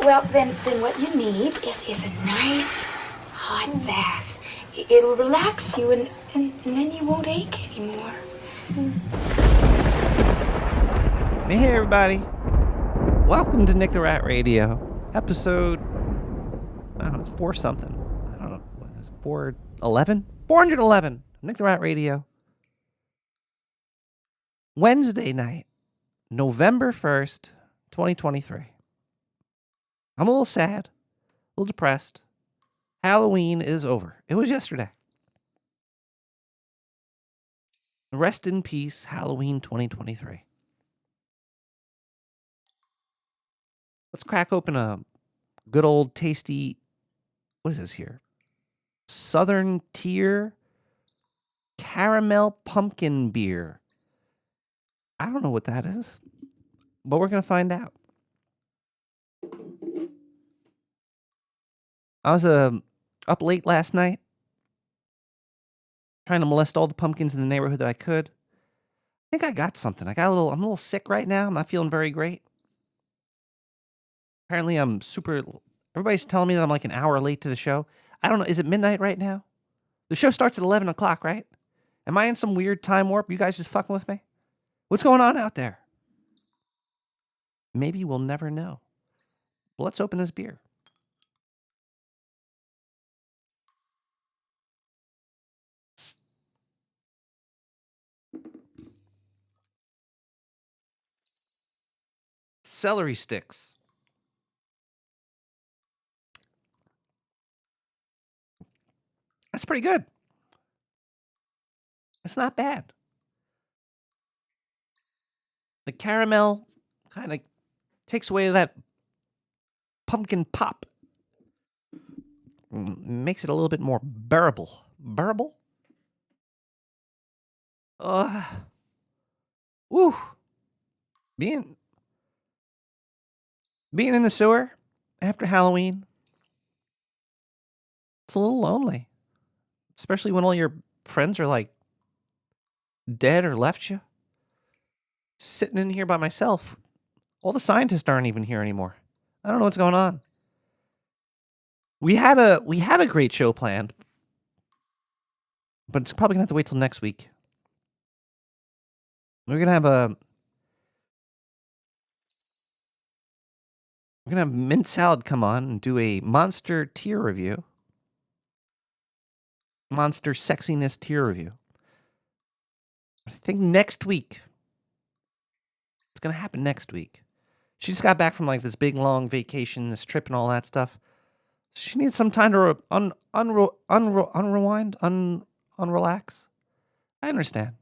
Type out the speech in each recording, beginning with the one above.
Well, then what you need is a nice hot bath. It'll relax you, and then you won't ache anymore. Hey, everybody. Welcome to Nick the Rat Radio, episode, I don't know, it's 4 something. I don't know, what is this, 411? 411, Nick the Rat Radio. Wednesday night, November 1st, 2023. I'm a little sad, a little depressed. Halloween is over. It was yesterday. Rest in peace, Halloween 2023. Let's crack open a good old tasty, what is this here? Southern Tier Caramel Pumpkin Beer. I don't know what that is, but we're going to find out. I was up late last night trying to molest all the pumpkins in the neighborhood that I could. I think I got something. I'm a little sick right now. I'm not feeling very great. Apparently everybody's telling me that I'm like an hour late to the show. I don't know. Is it midnight right now? The show starts at 11 o'clock, right? Am I in some weird time warp? You guys just fucking with me? What's going on out there? Maybe we'll never know. Well, let's open this beer. Celery sticks. That's pretty good. It's not bad. The caramel kind of takes away that pumpkin pop. Makes it a little bit more bearable. Bearable? Woo. Being in the sewer after Halloween, it's a little lonely. Especially when all your friends are like dead or left you. Sitting in here by myself. All the scientists aren't even here anymore. I don't know what's going on. We had a great show planned, but it's probably gonna have to wait till next week. We're gonna have Mint Salad come on and do a monster tier review. Monster sexiness tier review. I think next week. It's gonna happen next week. She just got back from like this big long vacation, this trip and all that stuff. She needs some time to unrewind, unrelax. I understand.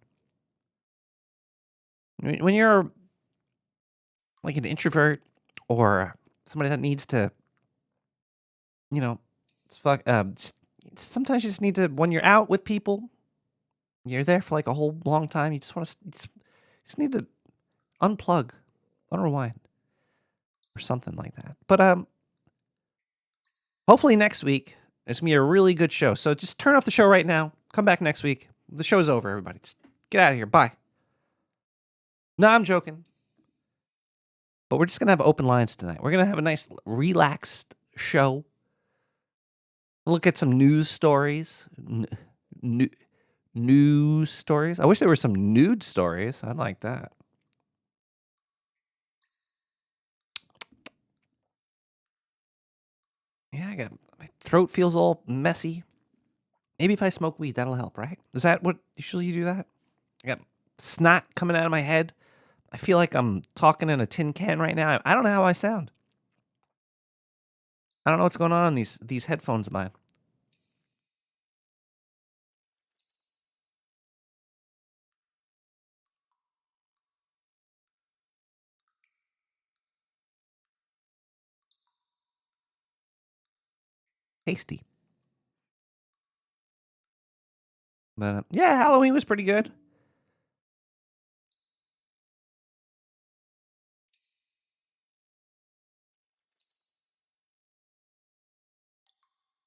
When you're like an introvert or somebody that needs to, sometimes you just need to, when you're out with people, you're there for like a whole long time. You just want to, just need to unplug, unrewind, or something like that. But hopefully next week there's gonna be a really good show. So just turn off the show right now. Come back next week. The show's over, everybody. Just get out of here. Bye. No, I'm joking. But we're just gonna have open lines tonight. We're gonna have a nice, relaxed show. Look at some news stories. News stories. I wish there were some nude stories. I'd like that. Yeah, my throat feels all messy. Maybe if I smoke weed, that'll help, right? Is that what usually you do that? I got snot coming out of my head. I feel like I'm talking in a tin can right now. I don't know how I sound. I don't know what's going on these headphones of mine. Tasty. But yeah, Halloween was pretty good.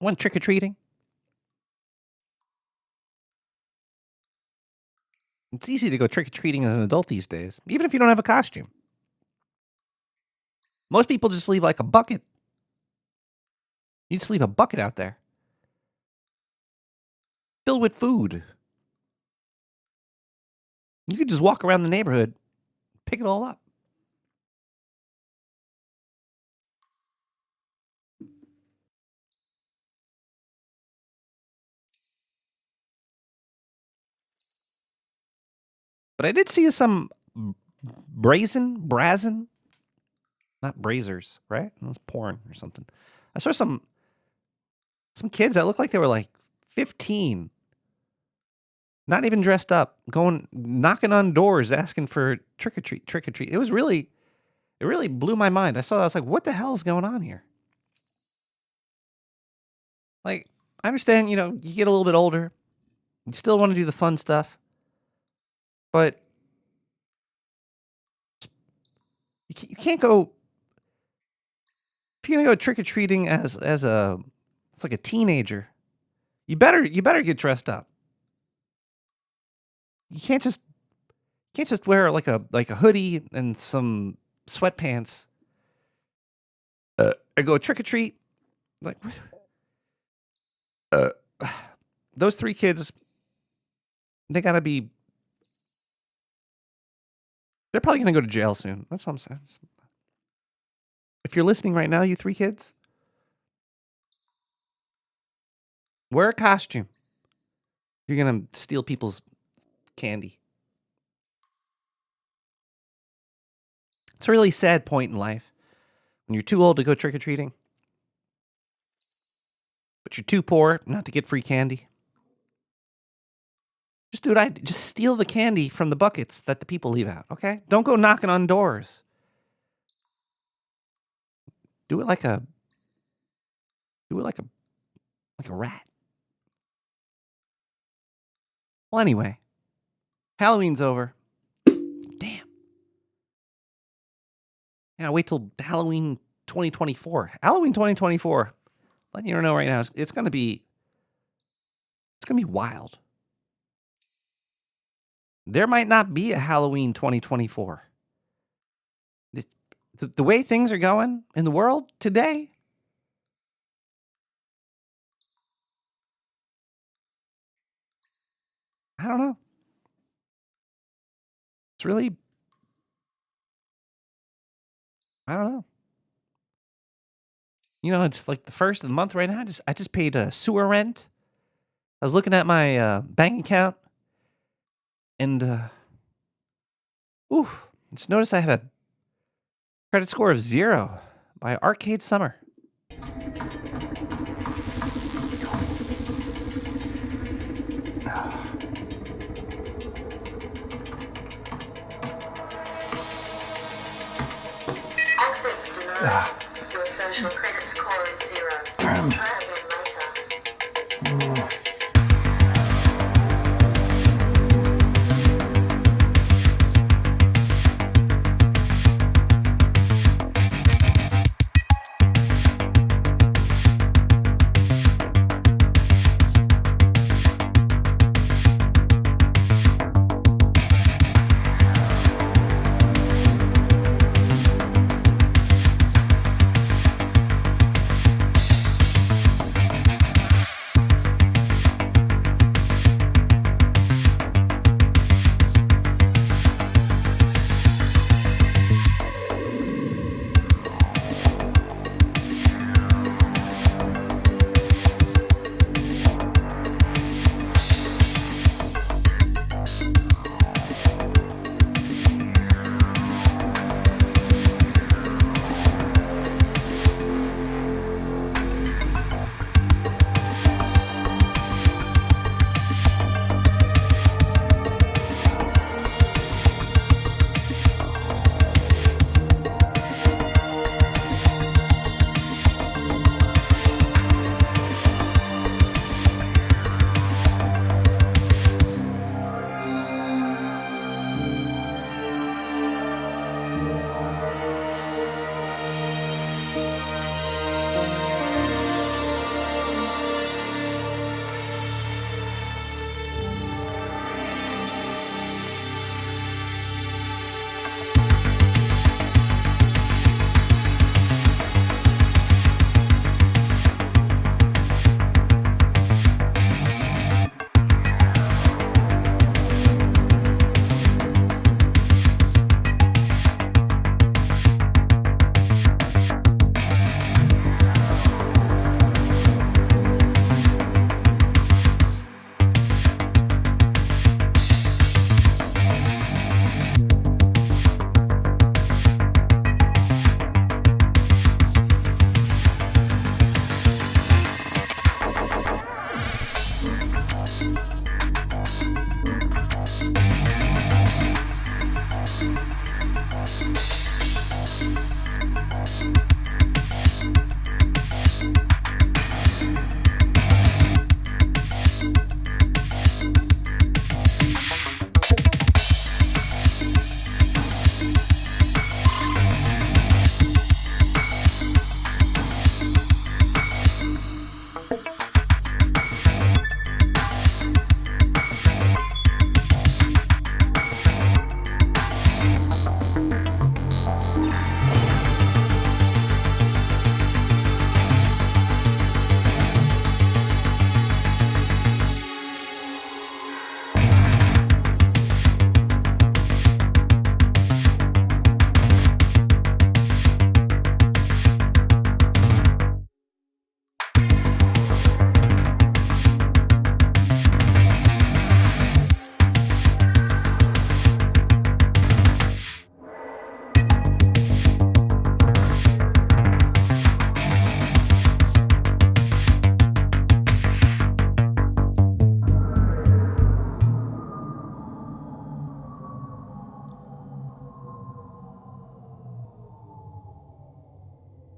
Went trick-or-treating. It's easy to go trick-or-treating as an adult these days, even if you don't have a costume. Most people just leave like a bucket You just leave a bucket out there filled with food. You could just walk around the neighborhood, pick it all up. But I did see some brazen, not brazers, right? It was porn or something. I saw some kids that looked like they were like 15, not even dressed up, going knocking on doors asking for trick or treat. It really blew my mind. I saw that, I was like, what the hell is going on here? Like, I understand, you get a little bit older, you still want to do the fun stuff, but you can't go. If you're gonna go trick or treating as it's like a teenager, you better get dressed up. You can't just wear like a hoodie and some sweatpants and go trick or treat. Like, those 3 kids, they gotta be. They're probably gonna go to jail soon. That's what I'm saying. If you're listening right now, you 3 kids, wear a costume. You're gonna steal people's candy. It's a really sad point in life when you're too old to go trick or treating, but you're too poor not to get free candy. Just do what just steal the candy from the buckets that the people leave out. Okay, don't go knocking on doors. Do it like a rat. Well, anyway, Halloween's over. Damn. Yeah, wait till Halloween 2024. Halloween 2024. Letting you know right now, it's gonna be wild. There might not be a Halloween 2024. The way things are going in the world today, I don't know. It's really, I don't know. It's like the first of the month right now. I just paid sewer rent. I was looking at my bank account, and just noticed I had a credit score of 0 by Arcade Summer. Your social credit score is 0. Try again later.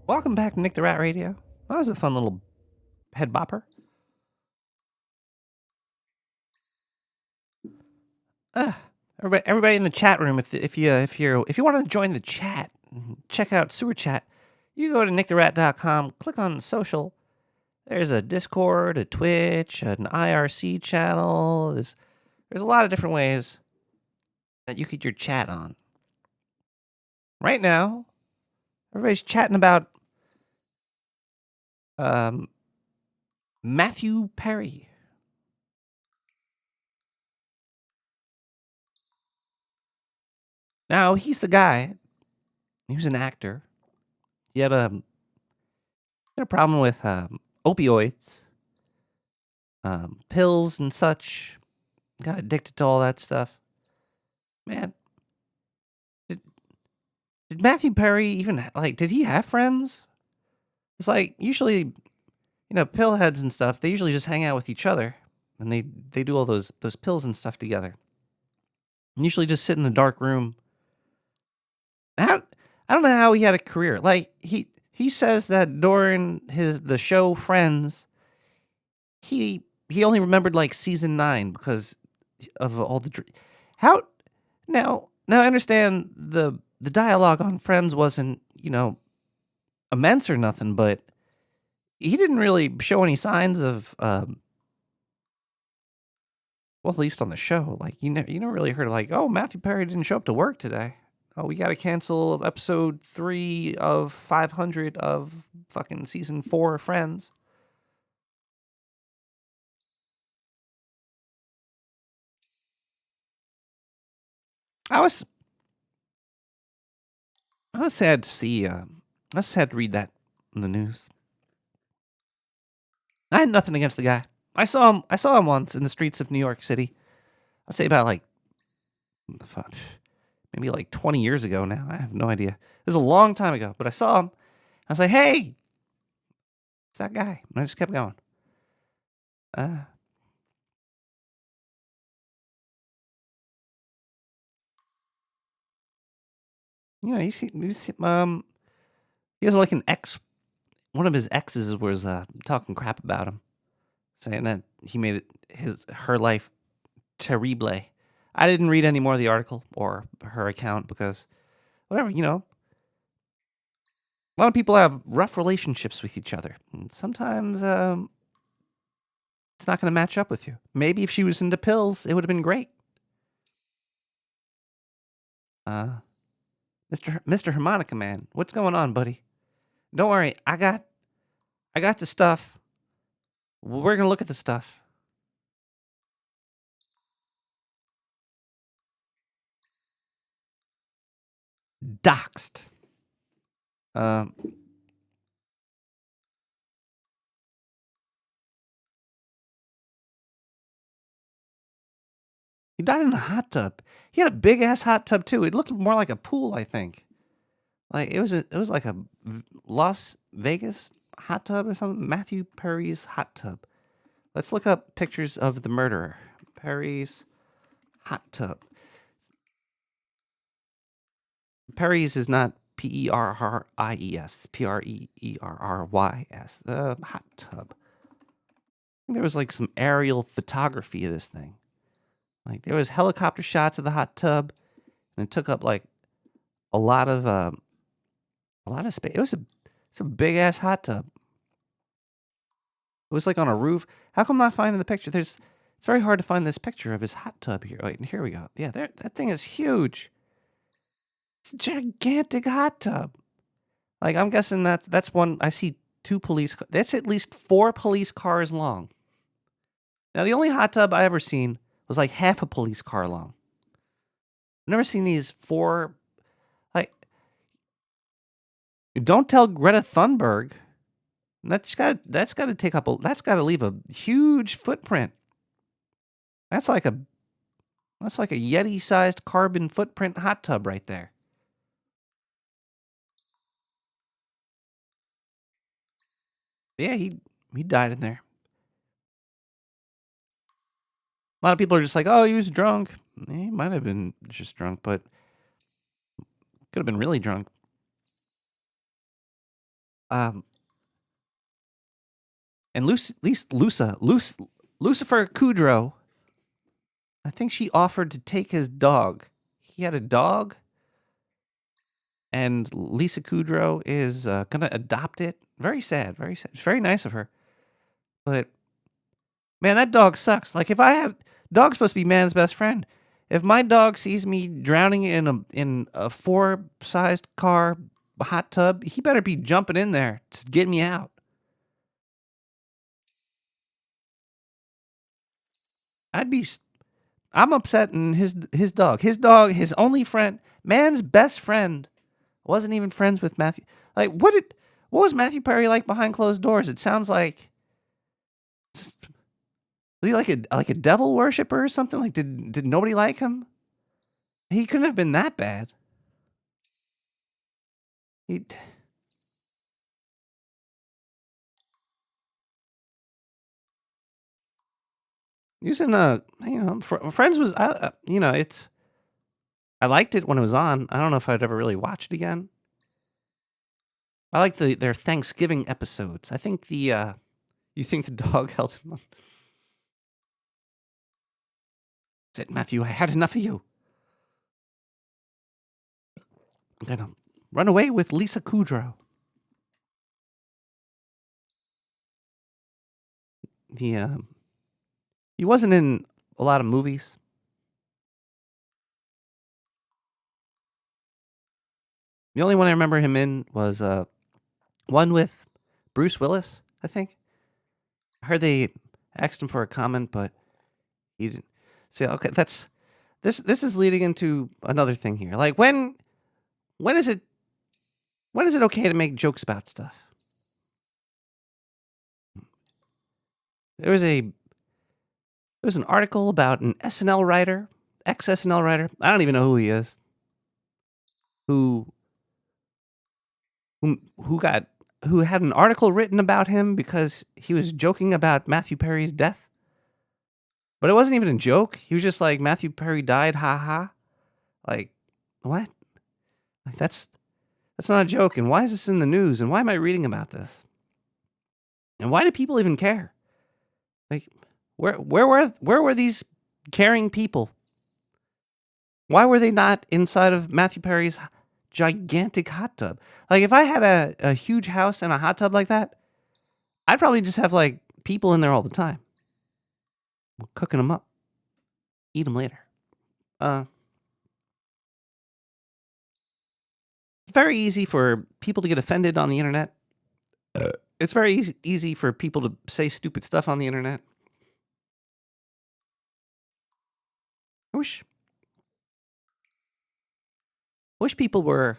Welcome back to Nick the Rat Radio. That was a fun little head bopper. Everybody in the chat room, if you want to join the chat, check out Sewer Chat. You go to nicktherat.com, click on social. There's a Discord, a Twitch, an IRC channel. There's a lot of different ways that you could your chat on. Right now, everybody's chatting about Matthew Perry. Now, he's the guy. He was an actor. He had a problem with opioids, pills and such. Got addicted to all that stuff. Man, did Matthew Perry even, did he have friends? It's like, usually, pillheads and stuff, they usually just hang out with each other. And they do all those pills and stuff together. And usually just sit in a dark room. I don't know how he had a career. Like, he says that during the show Friends, he only remembered like season 9 because of all the how now I understand the dialogue on Friends wasn't immense or nothing, but he didn't really show any signs of well, at least on the show, like you never really heard of like, oh, Matthew Perry didn't show up to work today. Oh, we got to cancel episode 3 of 500 of fucking season 4 of Friends. I was sad to see. I was sad to read that in the news. I had nothing against the guy. I saw him once in the streets of New York City. I'd say about maybe like 20 years ago now. I have no idea. It was a long time ago, but I saw him. I was like, hey, it's that guy. And I just kept going. You see, he has like an ex. One of his exes was talking crap about him, saying that he made her life terrible. I didn't read any more of the article or her account because, whatever, a lot of people have rough relationships with each other. And sometimes it's not going to match up with you. Maybe if she was into pills, it would have been great. Mr. Harmonica Man, what's going on, buddy? Don't worry, I got the stuff. We're gonna look at the stuff. Doxed. He died in a hot tub. He had a big ass hot tub too. It looked more like a pool, I think. Like it was like a Las Vegas hot tub or something. Matthew Perry's hot tub. Let's look up pictures of the murderer. Perry's hot tub. Perry's is not Perries. Perrys. The hot tub. I think there was like some aerial photography of this thing. Like there was helicopter shots of the hot tub, and it took up like a lot of space. It's a big ass hot tub. It was like on a roof. How come I'm not finding the picture? It's very hard to find this picture of his hot tub here. Wait, here we go. Yeah, that thing is huge. It's a gigantic hot tub. Like I'm guessing that's one. I see 2 police. That's at least 4 police cars long. Now the only hot tub I ever seen was like half a police car long. I've never seen these 4. Like, don't tell Greta Thunberg. That's got to take up. That's got to leave a huge footprint. That's like a Yeti-sized carbon footprint hot tub right there. Yeah, he died in there. A lot of people are just like, oh, he was drunk. He might have been just drunk, but could have been really drunk. Um, and Lucifer Kudrow, I think she offered to take his dog. He had a dog, and Lisa Kudrow is gonna adopt it. Very sad, very sad. It's very nice of her, but man, that dog sucks. Like if I had dog's supposed to be man's best friend. If my dog sees me drowning in a 4-sized car hot tub, he better be jumping in there to get me out. I'd be. I'm upset, and his dog, his only friend, man's best friend, wasn't even friends with Matthew. Like what was Matthew Perry like behind closed doors? It sounds like was he like a devil worshiper or something? Like did nobody like him? He couldn't have been that bad. He using Friends was it's I liked it when it was on. I don't know if I'd ever really watch it again. I like their Thanksgiving episodes. I think you think the dog held him up. Said Matthew, I had enough of you. I'm gonna run away with Lisa Kudrow. He wasn't in a lot of movies. The only one I remember him in was one with Bruce Willis, I think. I heard they asked him for a comment, but he didn't. So okay, this is leading into another thing here. Like when is it okay to make jokes about stuff? There was an article about an SNL writer, ex SNL writer. I don't even know who he is. Who who got who had an article written about him because he was joking about Matthew Perry's death. But it wasn't even a joke. He was just like, Matthew Perry died, ha ha. Like, what? Like that's not a joke. And why is this in the news? And why am I reading about this? And why do people even care? Like, where were these caring people? Why were they not inside of Matthew Perry's gigantic hot tub? Like, if I had a huge house and a hot tub like that, I'd probably just have like people in there all the time, cooking them up, eat them later. It's very easy for people to get offended on the internet. It's very easy for people to say stupid stuff on the internet. I wish people were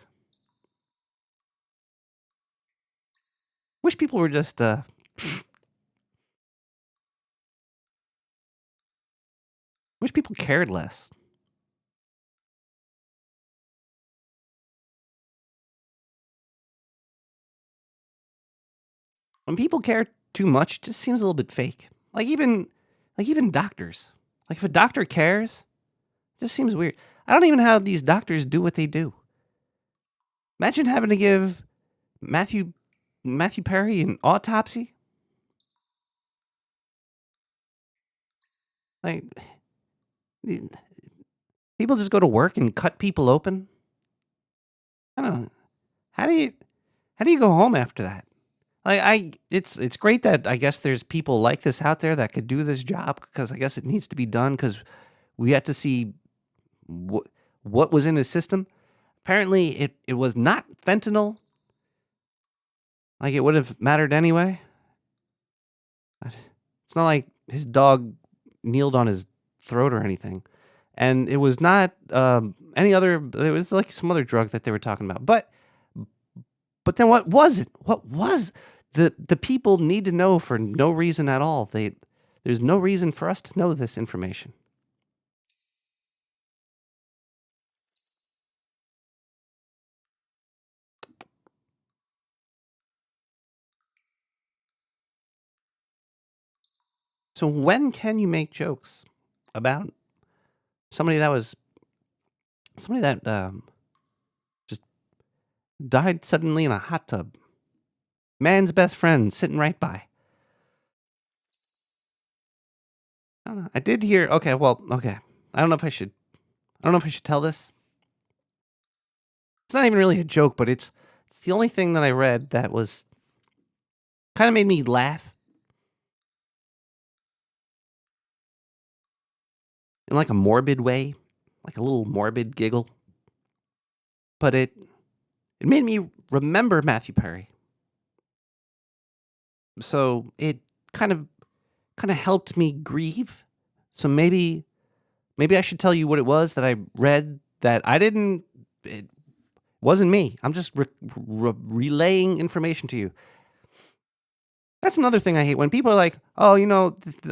just wish people cared less. When people care too much, it just seems a little bit fake. Like even doctors. Like if a doctor cares, it just seems weird. I don't even know how these doctors do what they do. Imagine having to give Matthew Perry an autopsy. Like people just go to work and cut people open. I don't know. How do you go home after that? Like it's great that I guess there's people like this out there that could do this job because I guess it needs to be done because we had to see what was in his system. Apparently, it was not fentanyl. Like it would have mattered anyway. It's not like his dog kneeled on his throat or anything, and it was not any other. It was like some other drug that they were talking about. But then what was it? What was the people need to know for no reason at all? There's no reason for us to know this information. So when can you make jokes about somebody that just died suddenly in a hot tub? Man's best friend sitting right by. I don't know. I did hear. Okay. I don't know if I should tell this. It's not even really a joke, but it's the only thing that I read that was kind of made me laugh in like a morbid way, like a little morbid giggle. But it made me remember Matthew Perry. So it kind of helped me grieve. So maybe I should tell you what it was that I read that I didn't. It wasn't me. I'm just relaying information to you. That's another thing I hate when people are like, "Oh,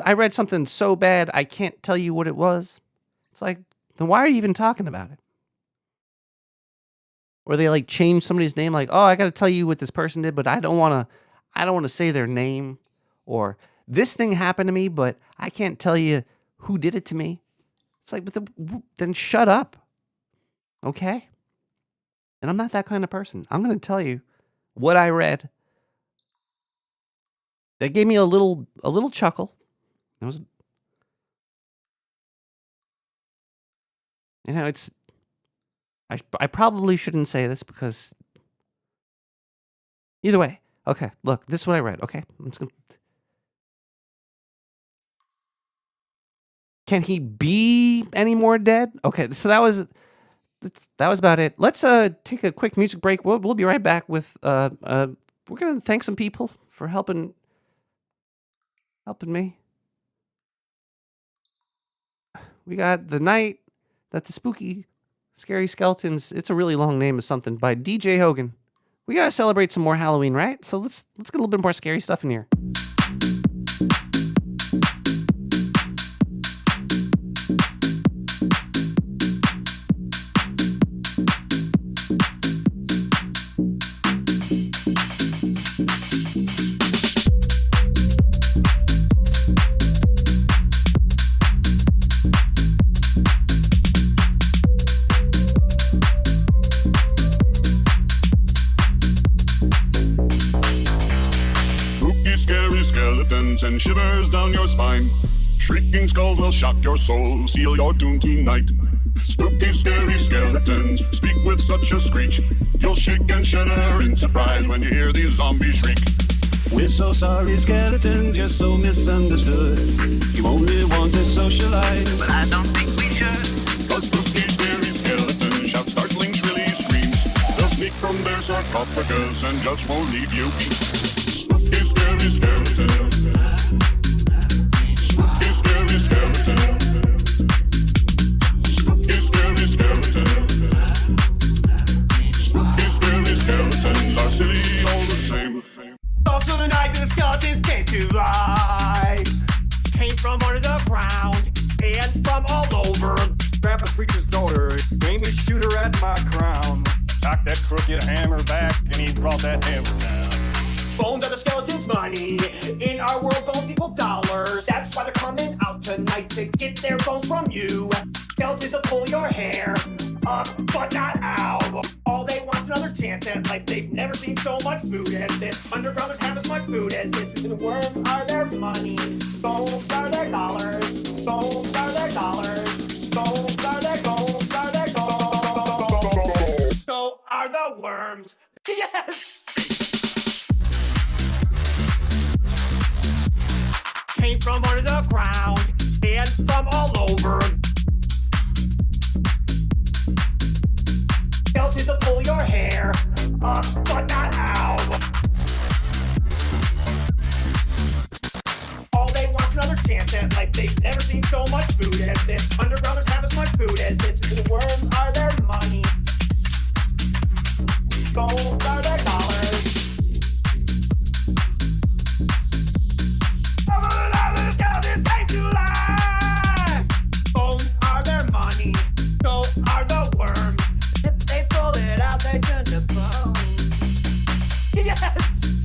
I read something so bad I can't tell you what it was." It's like, then why are you even talking about it? Or they like change somebody's name, like, "Oh, I got to tell you what this person did, but I don't want to say their name." Or this thing happened to me, but I can't tell you who did it to me. It's like, then shut up, okay? And I'm not that kind of person. I'm going to tell you what I read. That gave me a little chuckle. It was, it's. I probably shouldn't say this because. Either way, okay. Look, this is what I read. Okay, I'm just gonna. Can he be any more dead? Okay, so that was about it. Let's take a quick music break. We'll be right back with we're gonna thank some people for helping me. We got The Night That the Spooky Scary Skeletons, it's a really long name of something, by DJ Hogan. We gotta celebrate some more Halloween, right? So let's get a little bit more scary stuff in here. And shivers down your spine. Shrieking skulls will shock your soul, seal your doom tonight. Spooky, scary skeletons speak with such a screech. You'll shake and shudder in surprise when you hear these zombies shriek. We're so sorry, skeletons, you're so misunderstood. You only want to socialize, but I don't think we should. Cause spooky, scary skeletons shout startling, shrilly screams. They'll sneak from their sarcophagus and just won't leave you. Spooky, scary skeletons. Spooky, scary skeleton. Spooky, scary skeleton. Spooky, scary skeletons are silly all the same. Also the night the skeletons came to life. Came from under the ground and from all over. Grandpa Preacher's daughter aimed a shooter at my crown. Cocked that crooked hammer back and he brought that hammer down. Bones are the skeleton's money. In our world, bones equal dollars. That's why they're coming out tonight to get their bones from you. Skeletons will pull your hair up, but not out. All they want's another chance at life. They've never seen so much food as this. Undergrounders have as much food as this. And worms are their money. Bones are their dollars. Bones are their dollars. Bones are their bones are their bones. So are the worms. Yes! Came from under the ground and from all over. Skeletons will pull your hair up, but not out. All they want's another chance at life. They've never seen so much food as this. Undergrounders have as much food as this. The worms are their money. Bones are their dollars. Bones are their money, so are the worms. If they pull it out, they turn to bone. Yes!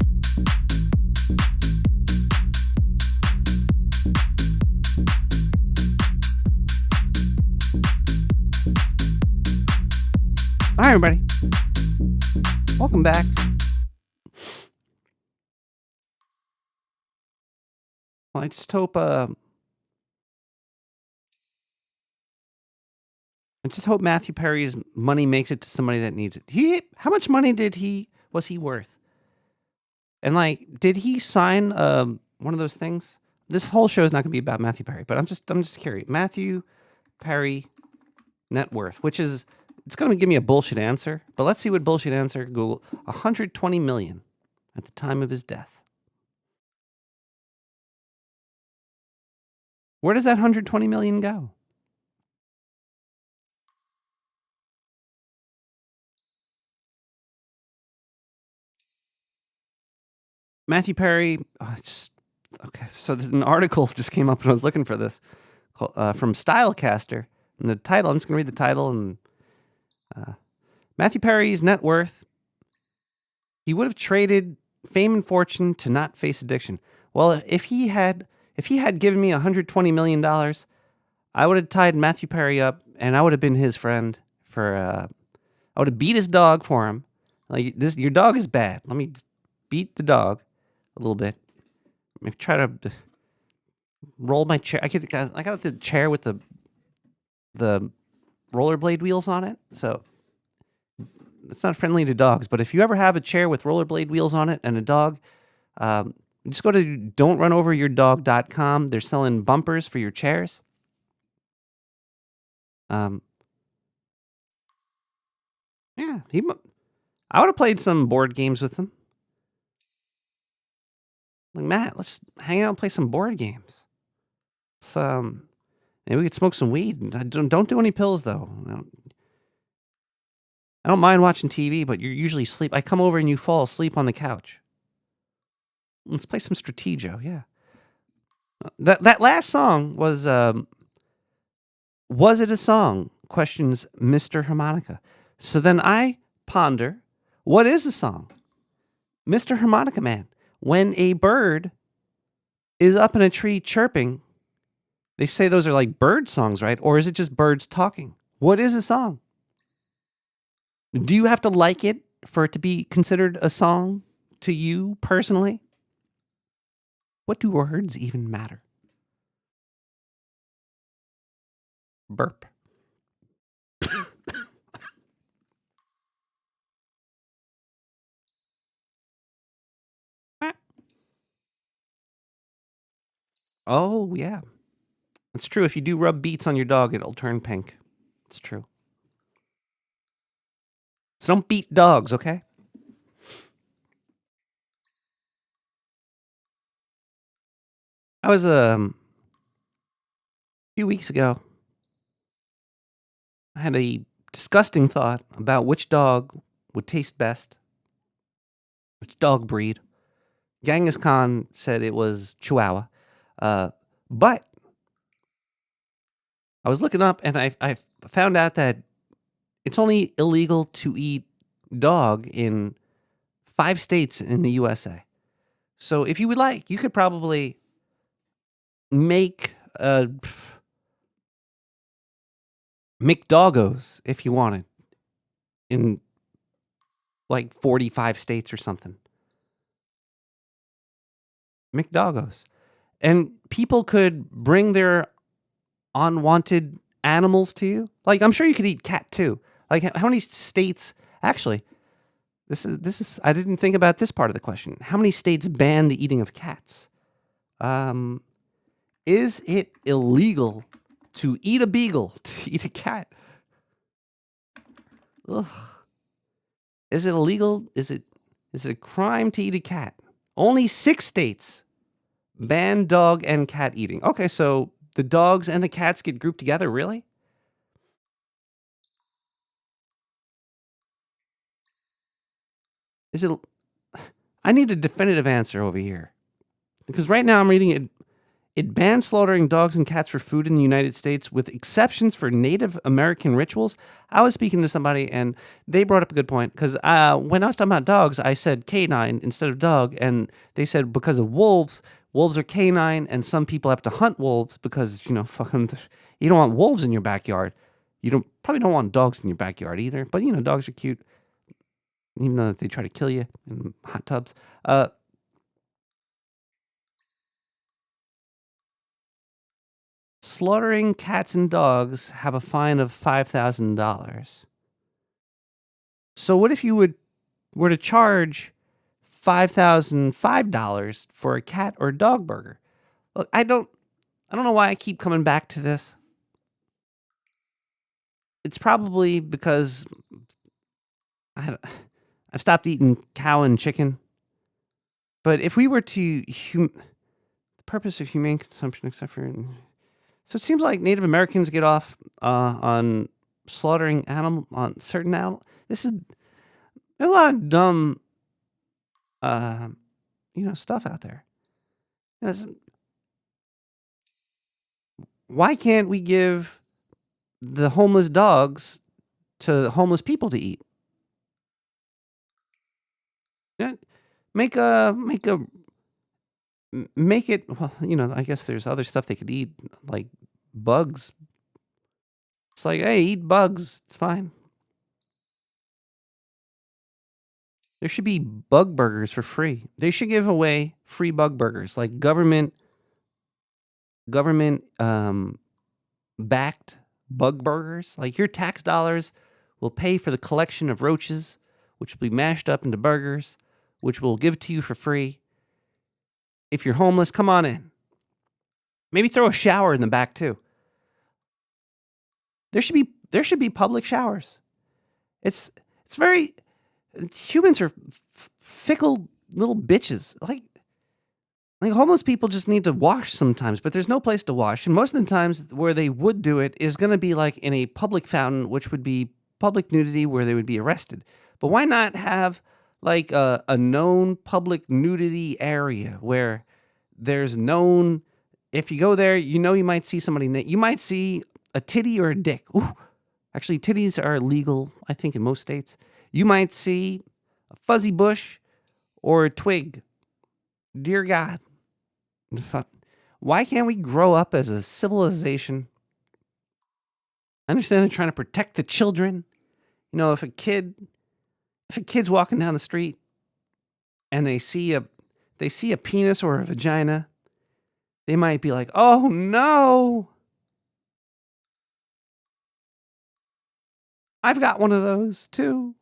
Hi, everybody. Welcome back. Well, I just hope Matthew Perry's money makes it to somebody that needs it. How much money was he worth? And like, did he sign one of those things? This whole show is not going to be about Matthew Perry, but I'm just curious. Matthew Perry net worth, which is, it's going to give me a bullshit answer, but let's see what bullshit answer Google. 120 million at the time of his death. Where does that 120 million go? Matthew Perry, okay. So an article just came up when I was looking for this from Stylecaster. And the title, I'm just going to read the title. And Matthew Perry's net worth, he would have traded fame and fortune to not face addiction. Well, if he had given me $120 million, I would have tied Matthew Perry up and I would have been his friend for, I would have beat his dog for him. Like, your dog is bad. Let me beat the dog a little bit. Maybe try to roll my chair. I got the chair with the rollerblade wheels on it, so it's not friendly to dogs. But if you ever have a chair with rollerblade wheels on it and a dog, just go to don'trunoveryourdog.com. They're selling bumpers for your chairs. Yeah, I would have played some board games with him. Like, Matt, let's hang out and play some board games. Maybe we could smoke some weed. Don't do any pills, though. I don't mind watching TV, but you're usually asleep. I come over and you fall asleep on the couch. Let's play some Strategio, yeah. That last song was it a song? Questions Mr. Harmonica. So then I ponder, what is a song? Mr. Harmonica Man. When a bird is up in a tree chirping, they say those are like bird songs, right? Or is it just birds talking? What is a song? Do you have to like it for it to be considered a song to you personally? What do words even matter? Burp. Oh, yeah. It's true. If you do rub beets on your dog, it'll turn pink. It's true. So don't beat dogs, okay? I was a few weeks ago, I had a disgusting thought about which dog would taste best, which dog breed. Genghis Khan said it was Chihuahua, but I was looking up and I found out that it's only illegal to eat dog in 5 states in the USA. So if you would like, you could probably make McDoggos if you wanted in like 45 states or something. McDoggos. And people could bring their unwanted animals to you. Like, I'm sure you could eat cat too. Like, how many states, actually, this is, I didn't think about this part of the question. How many states ban the eating of cats? Is it illegal to eat a beagle, to eat a cat? Ugh. Is it illegal? Is it a crime to eat a cat? Only 6 states ban dog and cat eating. Okay, so the dogs and the cats get grouped together, really? Is it? I need a definitive answer over here. Because right now I'm reading it. It bans slaughtering dogs and cats for food in the United States with exceptions for Native American rituals. I was speaking to somebody and they brought up a good point. Because when I was talking about dogs, I said canine instead of dog. And they said because of wolves are canine. And some people have to hunt wolves because, you don't want wolves in your backyard. You probably don't want dogs in your backyard either. But, dogs are cute. Even though they try to kill you in hot tubs. slaughtering cats and dogs have a fine of $5,000. So what if you were to charge $5,005 for a cat or dog burger? Look, I don't know why I keep coming back to this. It's probably because I've stopped eating cow and chicken. But if we were to the purpose of humane consumption, except for so it seems like Native Americans get off on slaughtering on certain animal. There's a lot of dumb, stuff out there. Why can't we give the homeless dogs to homeless people to eat? Make it. Well, I guess there's other stuff they could eat, like bugs. It's like, hey, eat bugs. It's fine. There should be bug burgers for free. They should give away free bug burgers, like government backed bug burgers. Like your tax dollars will pay for the collection of roaches, which will be mashed up into burgers, which we'll give to you for free. If you're homeless, come on in. Maybe throw a shower in the back too. There should be public showers. Humans are fickle little bitches. Like homeless people just need to wash sometimes, but there's no place to wash. And most of the times where they would do it is going to be like in a public fountain, which would be public nudity where they would be arrested. But why not have like a known public nudity area where there's known, if you go there, you might see somebody, you might see a titty or a dick. Ooh, actually, titties are legal, I think, in most states. You might see a fuzzy bush or a twig. Dear God. Why can't we grow up as a civilization? I understand they're trying to protect the children. If a kid's walking down the street and they see a penis or a vagina, they might be like, "Oh no. I've got one of those too.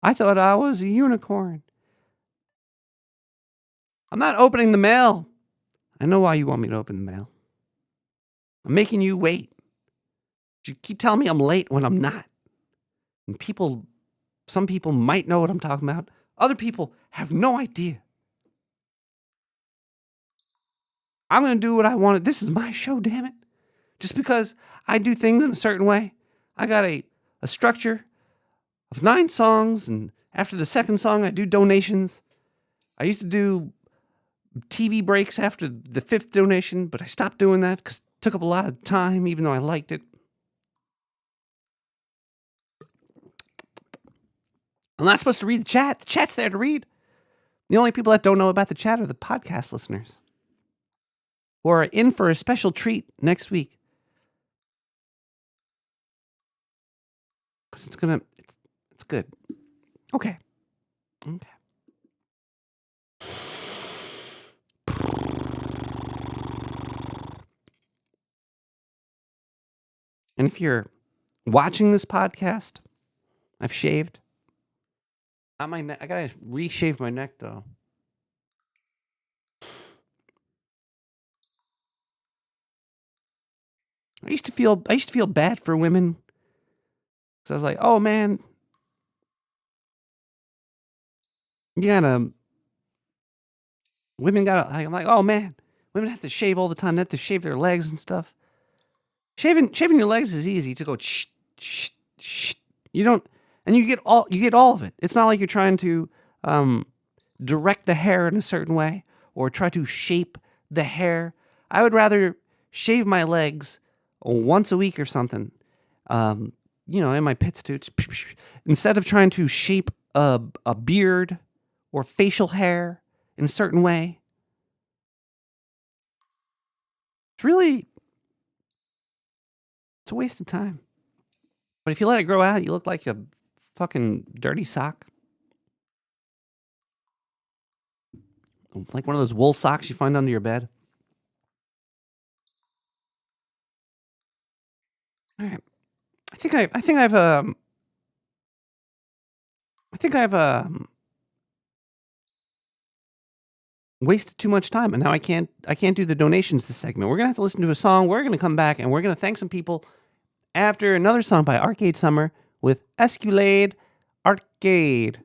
I thought I was a unicorn. I'm not opening the mail. I know why you want me to open the mail. I'm making you wait. You keep telling me I'm late when I'm not. And some people might know what I'm talking about. Other people have no idea. I'm going to do what I want. This is my show, damn it. Just because I do things in a certain way, I got a structure of 9 songs, and after the second song, I do donations. I used to do TV breaks after the 5th donation, but I stopped doing that because it took up a lot of time, even though I liked it. I'm not supposed to read the chat. The chat's there to read. The only people that don't know about the chat are the podcast listeners, who are in for a special treat next week. Because it's good. Okay. And if you're watching this podcast, I've shaved. I gotta reshave my neck though. I used to feel bad for women. So I was like, oh man, I'm like, oh man, women have to shave all the time. They have to shave their legs and stuff. Shaving your legs is easy to go shh, shh, shh. You don't, and you get all of it. It's not like you're trying to direct the hair in a certain way or try to shape the hair. I would rather shave my legs once a week or something. In my pits too, instead of trying to shape a beard or facial hair in a certain way. It's a waste of time. But if you let it grow out, you look like a fucking dirty sock. Like one of those wool socks you find under your bed. All right. I think I've wasted too much time, and now I can't do the donations this segment. We're gonna have to listen to a song. We're gonna come back and we're gonna thank some people after another song by Arcade Summer with Escalade Arcade.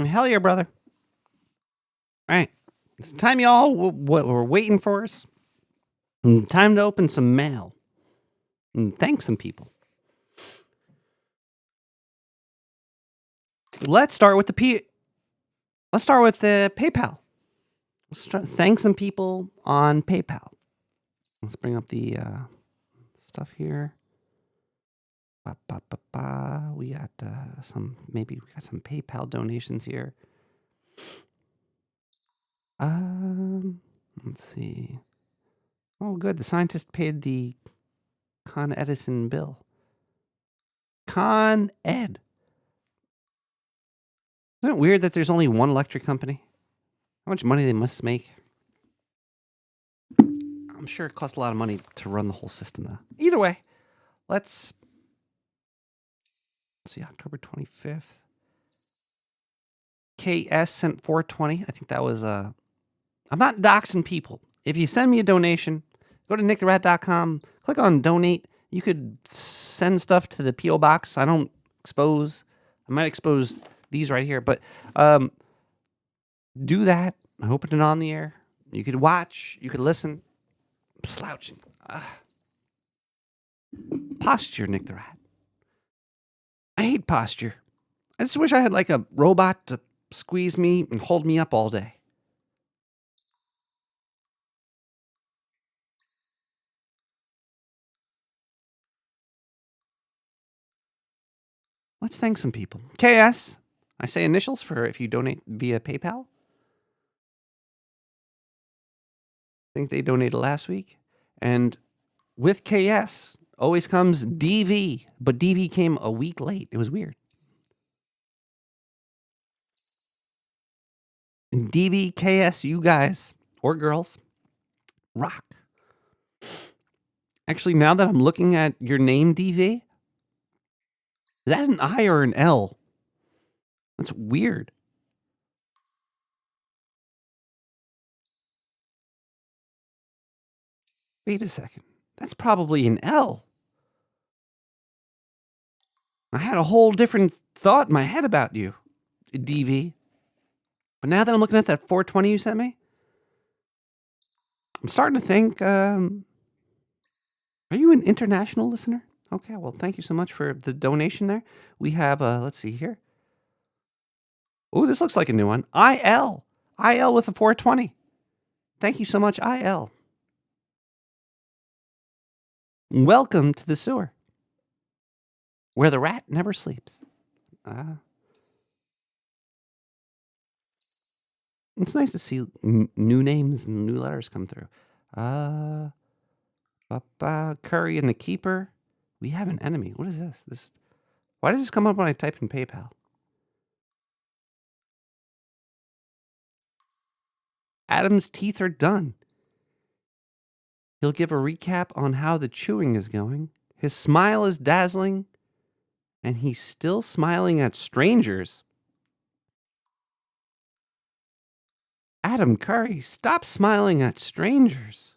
Hell yeah, brother. All right. It's time y'all what we're waiting for us. Time to open some mail and thank some people. Let's start with the PayPal. Let's thank some people on PayPal. Let's bring up the stuff here. We got some PayPal donations here. Let's see. Oh, good. The scientist paid the Con Edison bill. Con Ed. Isn't it weird that there's only one electric company? How much money they must make? I'm sure it costs a lot of money to run the whole system, though. Either way, let's see. October 25th. KS sent 420. I think that was I'm not doxing people. If you send me a donation, go to nicktherat.com, click on donate. You could send stuff to the P.O. box. I don't expose. I might expose these right here, but do that. I open it on the air. You could watch. You could listen. I'm slouching. Posture, Nick the Rat. I hate posture. I just wish I had like a robot to squeeze me and hold me up all day. Let's thank some people. KS. I say initials for if you donate via PayPal. I think they donated last week. And with KS always comes DV, but DV came a week late. It was weird. And DV, KS, you guys or girls, rock. Actually, now that I'm looking at your name, DV, is that an I or an L? That's weird. Wait a second. That's probably an L. I had a whole different thought in my head about you, DV. But now that I'm looking at that 420 you sent me, I'm starting to think, are you an international listener? Okay, well, thank you so much for the donation there. We have, let's see here. Oh, this looks like a new one. IL. IL with a 420. Thank you so much, IL. Welcome to the sewer, where the rat never sleeps. It's nice to see new names and new letters come through. Curry and the Keeper. We have an enemy. What is this? Why does this come up when I type in PayPal? Adam's teeth are done. He'll give a recap on how the chewing is going. His smile is dazzling, and he's still smiling at strangers. Adam Curry, stop smiling at strangers.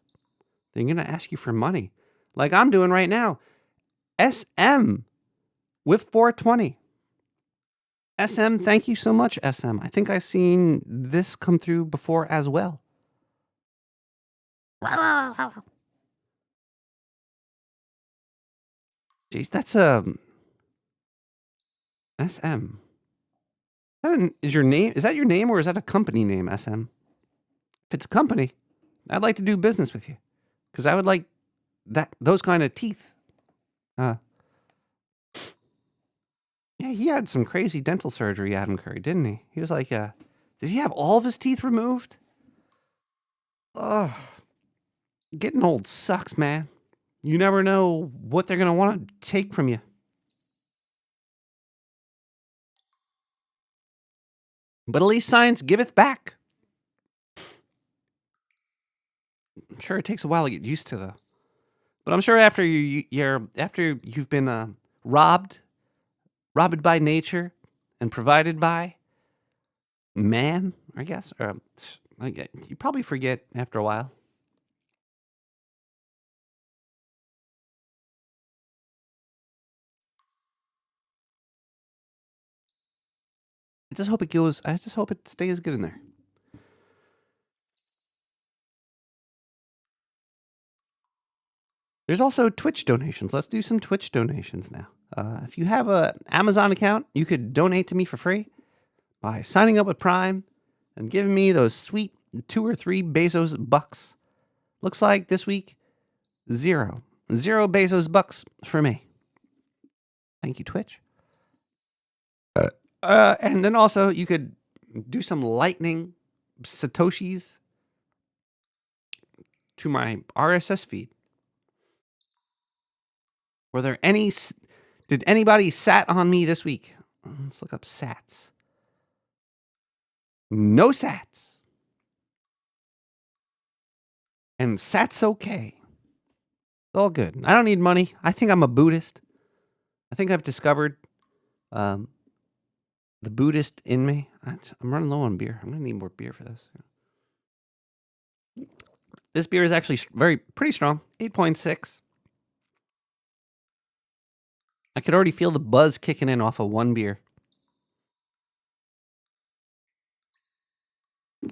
They're going to ask you for money, like I'm doing right now. SM with 420. SM, thank you so much, SM. I think I've seen this come through before as well. Jeez, that's SM. Is that your name or is that a company name, SM? If it's a company, I'd like to do business with you because I would like those kind of teeth. Yeah, he had some crazy dental surgery, Adam Curry, didn't he? He was like, did he have all of his teeth removed? Ugh. Getting old sucks, man. You never know what they're going to want to take from you. But at least science giveth back. I'm sure it takes a while to get used to, though. But I'm sure after you've been robbed by nature and provided by man, I guess, or you probably forget after a while. I just hope it stays good in there. There's also Twitch donations. Let's do some Twitch donations now. If you have an Amazon account, you could donate to me for free by signing up with Prime and giving me those sweet 2 or 3 Bezos bucks. Looks like this week, 0 Bezos bucks for me. Thank you, Twitch. And then also you could do some lightning Satoshis to my RSS feed. Were there any? Did anybody sat on me this week? Let's look up sats. No sats. And sats okay. It's all good. I don't need money. I think I'm a Buddhist. I think I've discovered the Buddhist in me. I'm running low on beer. I'm gonna need more beer for this. This beer is actually pretty strong. 8.6. I could already feel the buzz kicking in off of one beer.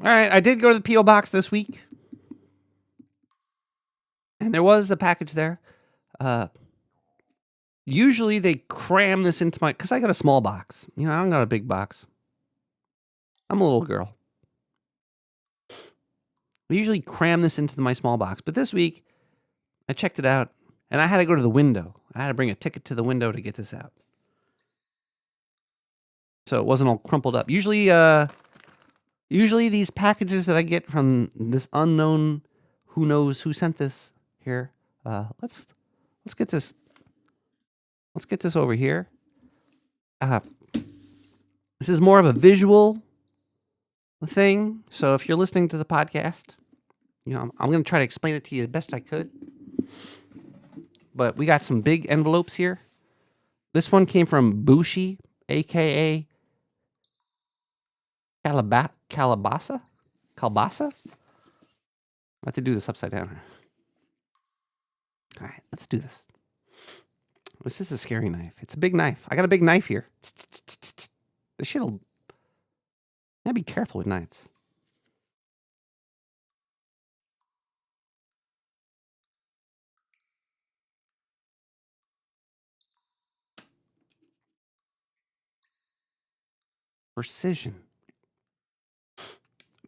All right, I did go to the P.O. Box this week. And there was a package there. Usually they cram this into my... Because I got a small box. You know, I don't got a big box. I'm a little girl. They usually cram this into my small box. But this week, I checked it out. And I had to go to the window. I had to bring a ticket to the window to get this out. So it wasn't all crumpled up. Usually these packages that I get from this unknown, who knows who sent this here. Let's get this. Let's get this over here. This is more of a visual thing. So if you're listening to the podcast, you know, I'm going to try to explain it to you the best I could. But we got some big envelopes here. This one came from Bushi, a.k.a. Calabasa? I have to do this upside down. All right, let's do this. This is a scary knife. It's a big knife. I got a big knife here. This shit'll... Gotta be careful with knives. Precision.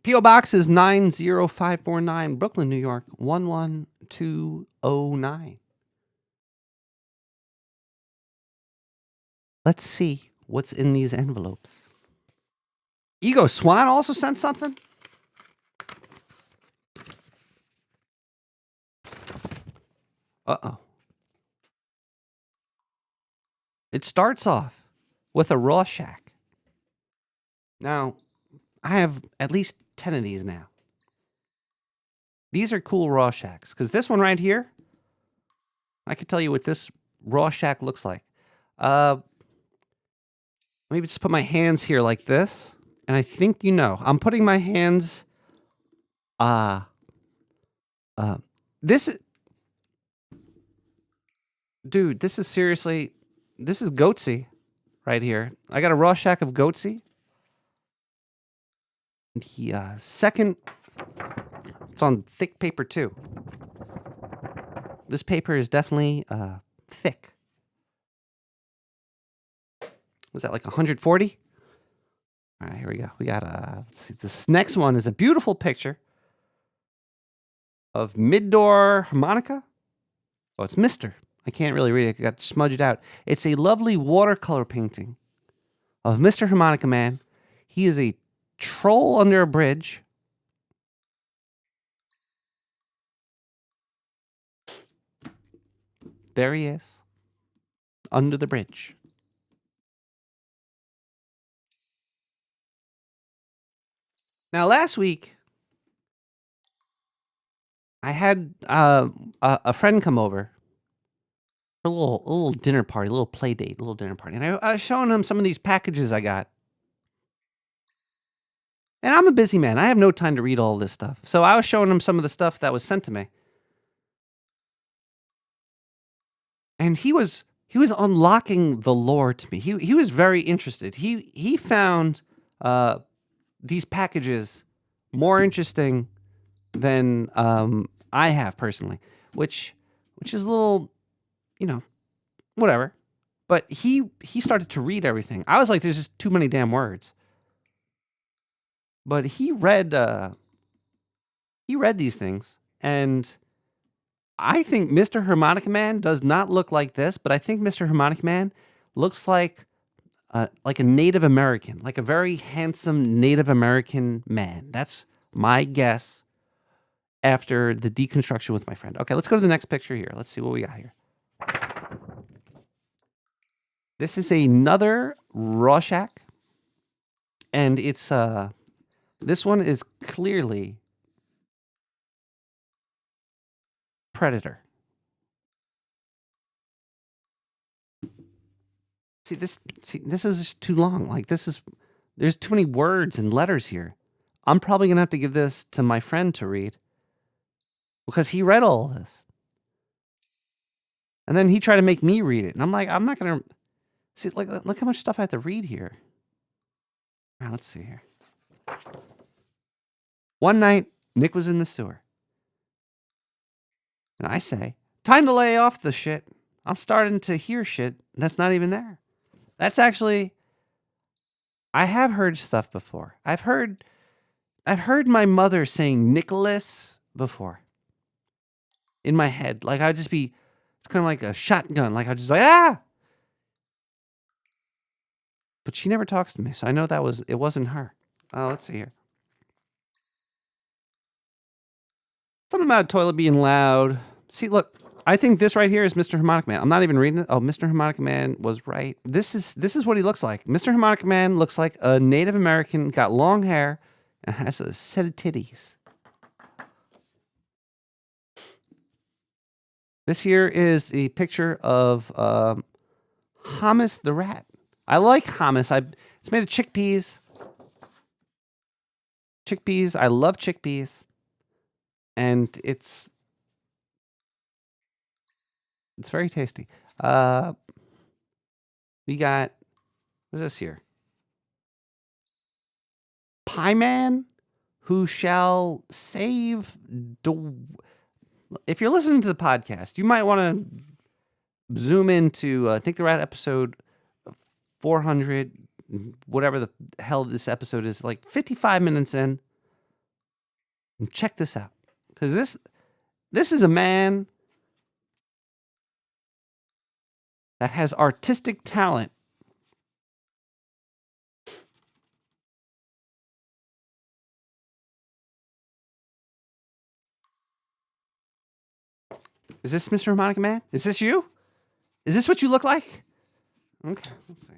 P.O. Box is 90549, Brooklyn, New York, 11209. Let's see what's in these envelopes. Ego Swan also sent something? Uh-oh. It starts off with a Rorschach. Now, I have at least 10 of these now. These are cool Rorschachs, because this one right here, I can tell you what this Rorschach looks like. Maybe just put my hands here like this, and I think you know. I'm putting my hands, dude, this is seriously, this is Goatsy right here. I got a Rorschach of Goatsy. The second, it's on thick paper too. This paper is definitely thick. Was that like 140? All right, here we go. We got let's see. This next one is a beautiful picture of Midor Harmonica. Oh, it's Mr. I can't really read it. It got smudged out. It's a lovely watercolor painting of Mr. Harmonica Man. He is a troll under a bridge. There he is. Under the bridge. Now, last week, I had a friend come over for a little dinner party, a little play date, a little dinner party. And I was showing him some of these packages I got. And I'm a busy man. I have no time to read all this stuff. So I was showing him some of the stuff that was sent to me. And he was unlocking the lore to me. He was very interested. He found these packages more interesting than I have personally, which which is a little, whatever. But he started to read everything. I was like, there's just too many damn words. But he read these things, and I think Mr. Harmonica Man does not look like this, but I think Mr. Harmonica Man looks like a Native American, like a very handsome Native American man. That's my guess after the deconstruction with my friend. Okay, let's go to the next picture here. Let's see what we got here. This is another Rorschach, and it's this one is clearly Predator. This is just too long. Like there's too many words and letters here. I'm probably gonna have to give this to my friend to read because he read all of this. And then he tried to make me read it. And I'm like, I'm not gonna see, look how much stuff I have to read here. All right, let's see here. One night, Nick was in the sewer. And I say, time to lay off the shit. I'm starting to hear shit that's not even there. That's actually, I have heard stuff before. I've heard my mother saying Nicholas before. In my head. Like I'd just be, it's kind of like a shotgun. Like I'd just like, ah! But she never talks to me, so I know it wasn't her. Let's see here. Something about a toilet being loud. See, look, I think this right here is Mr. Harmonica Man. I'm not even reading it. Oh, Mr. Harmonica Man was right. This is what he looks like. Mr. Harmonica Man looks like a Native American, got long hair, and has a set of titties. This here is the picture of Hummus the rat. I like hummus. It's made of chickpeas. Chickpeas. I love chickpeas. And it's very tasty. We got, what's this here? Pie Man who shall save the... If you're listening to the podcast, you might want to zoom into Take the Rat episode 400, whatever the hell this episode is, like 55 minutes in. And check this out. Because this is a man that has artistic talent. Is this Mr. Harmonica Man? Is this you? Is this what you look like? Okay, let's see.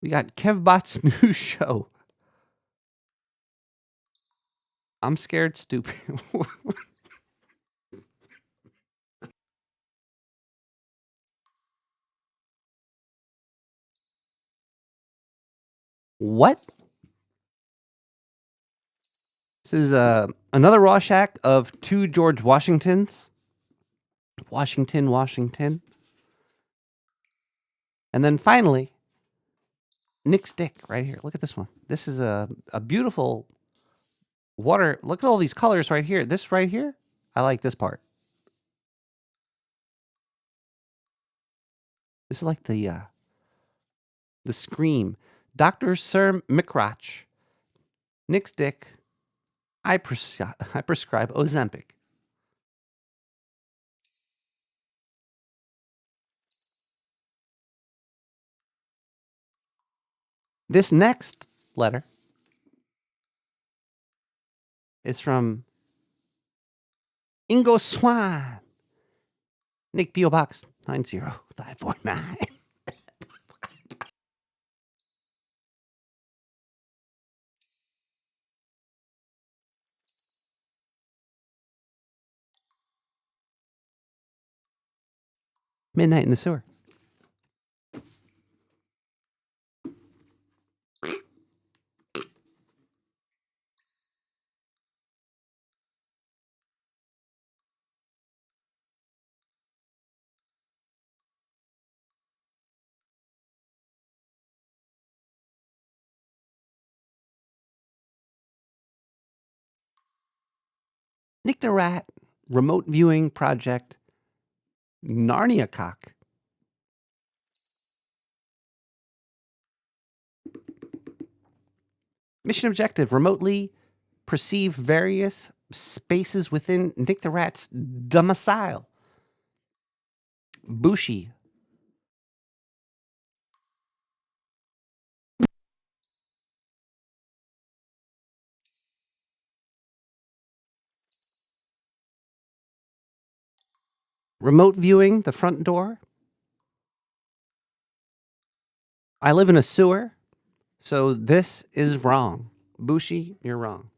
We got Kevbot's new show. I'm scared stupid. What? This is another Rorschach of two George Washingtons. Washington. And then finally, Nick's dick right here. Look at this one. This is a beautiful water. Look at all these colors right here. This right here, I like this part. This is like the scream. Dr. Sir McCrotch. Nick's dick. I prescribe Ozempic. This next letter is from Ingo Swan. Nick, P.O. Box 90549. Midnight in the Sewer. Nick the Rat, remote viewing project, Narnia Cock. Mission objective, remotely perceive various spaces within Nick the Rat's domicile. Bushi. Remote viewing the front door. I live in a sewer, so this is wrong. Bushi, you're wrong.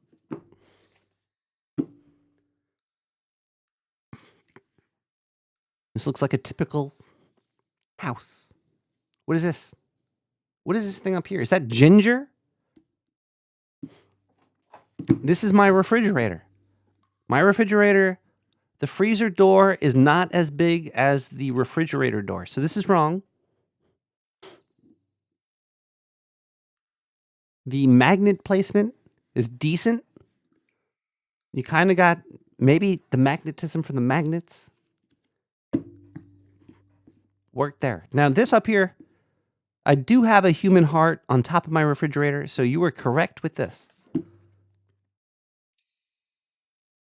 This looks like a typical house. What is this? What is this thing up here? Is that ginger? This is my refrigerator. My refrigerator, the freezer door is not as big as the refrigerator door. So this is wrong. The magnet placement is decent. You kind of got maybe the magnetism from the magnets. Work there. Now this up here, I do have a human heart on top of my refrigerator, so you were correct with this.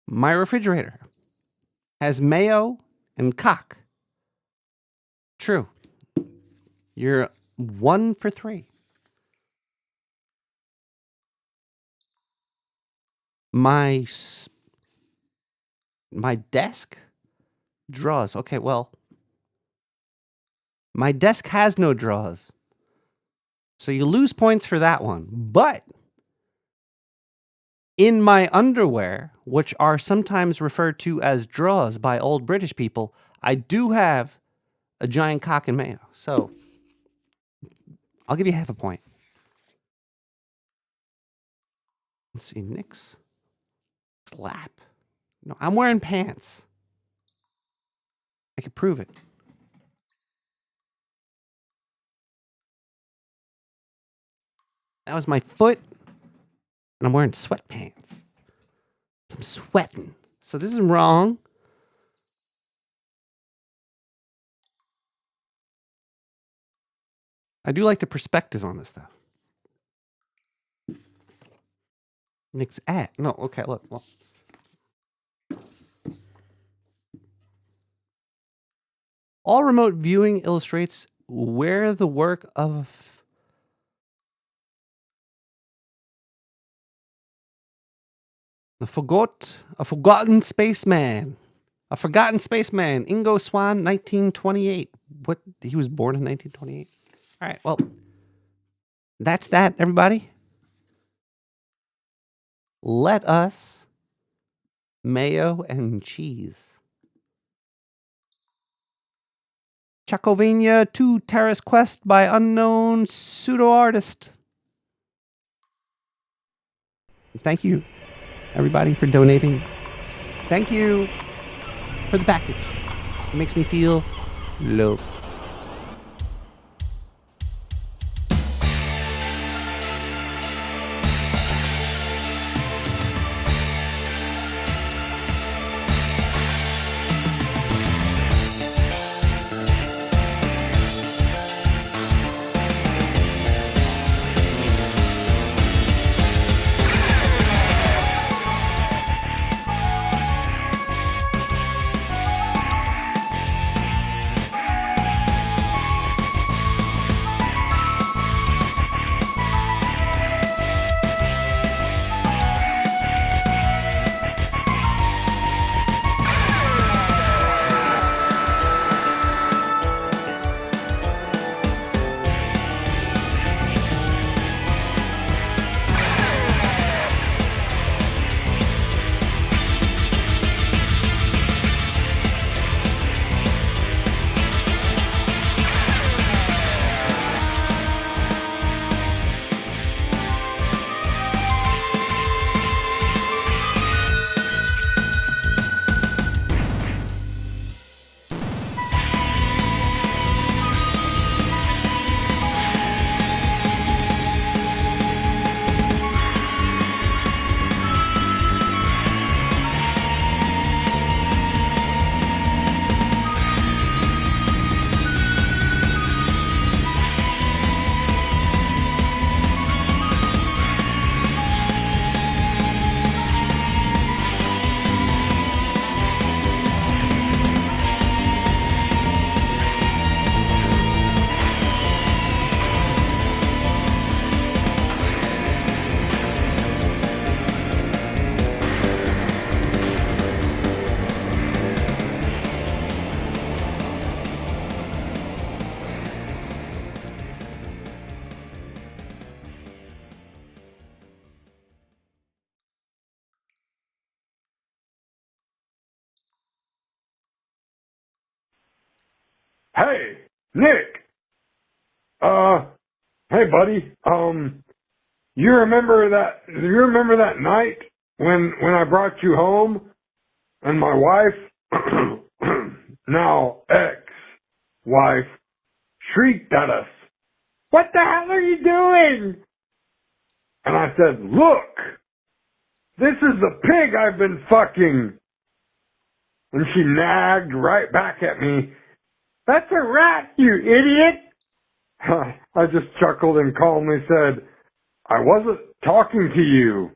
My refrigerator has mayo and cock. True. You're 1 for 3. My desk drawers. Okay, well, my desk has no drawers. So you lose points for that one. But in my underwear, which are sometimes referred to as drawers by old British people, I do have a giant cock and mayo. So I'll give you half a point. Let's see, Nick's slap. No, I'm wearing pants. I can prove it. That was my foot, and I'm wearing sweatpants. I'm sweating. So this is wrong. I do like the perspective on this stuff. Nick's at. No, okay, look. Well. All remote viewing illustrates where the work of a forgotten spaceman, Ingo Swann, 1928. What? He was born in 1928. All right, well, that's that, everybody. Let us mayo and cheese. Chakovania 2 Terrace Quest by unknown pseudo artist. Thank you, everybody, for donating. Thank you for the package. It makes me feel loved. Hey, Nick. Hey, buddy. You remember that night when I brought you home and my wife, now ex-wife, shrieked at us? What the hell are you doing? And I said, look, this is the pig I've been fucking. And she nagged right back at me. That's a rat, you idiot. I just chuckled and calmly said, I wasn't talking to you.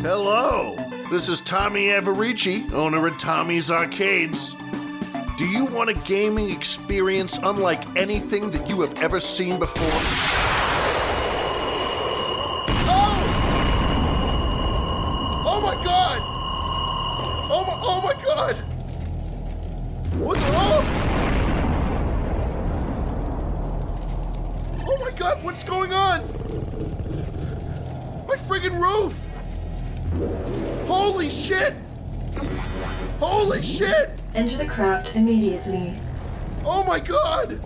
Hello, this is Tommy Averici, owner of Tommy's Arcades. Do you want a gaming experience unlike anything that you have ever seen before? Oh! Oh my God! Oh my God! What the? Oh my God! What's going on? My friggin' roof! Holy shit! Holy shit! Enter the craft immediately. Oh my God!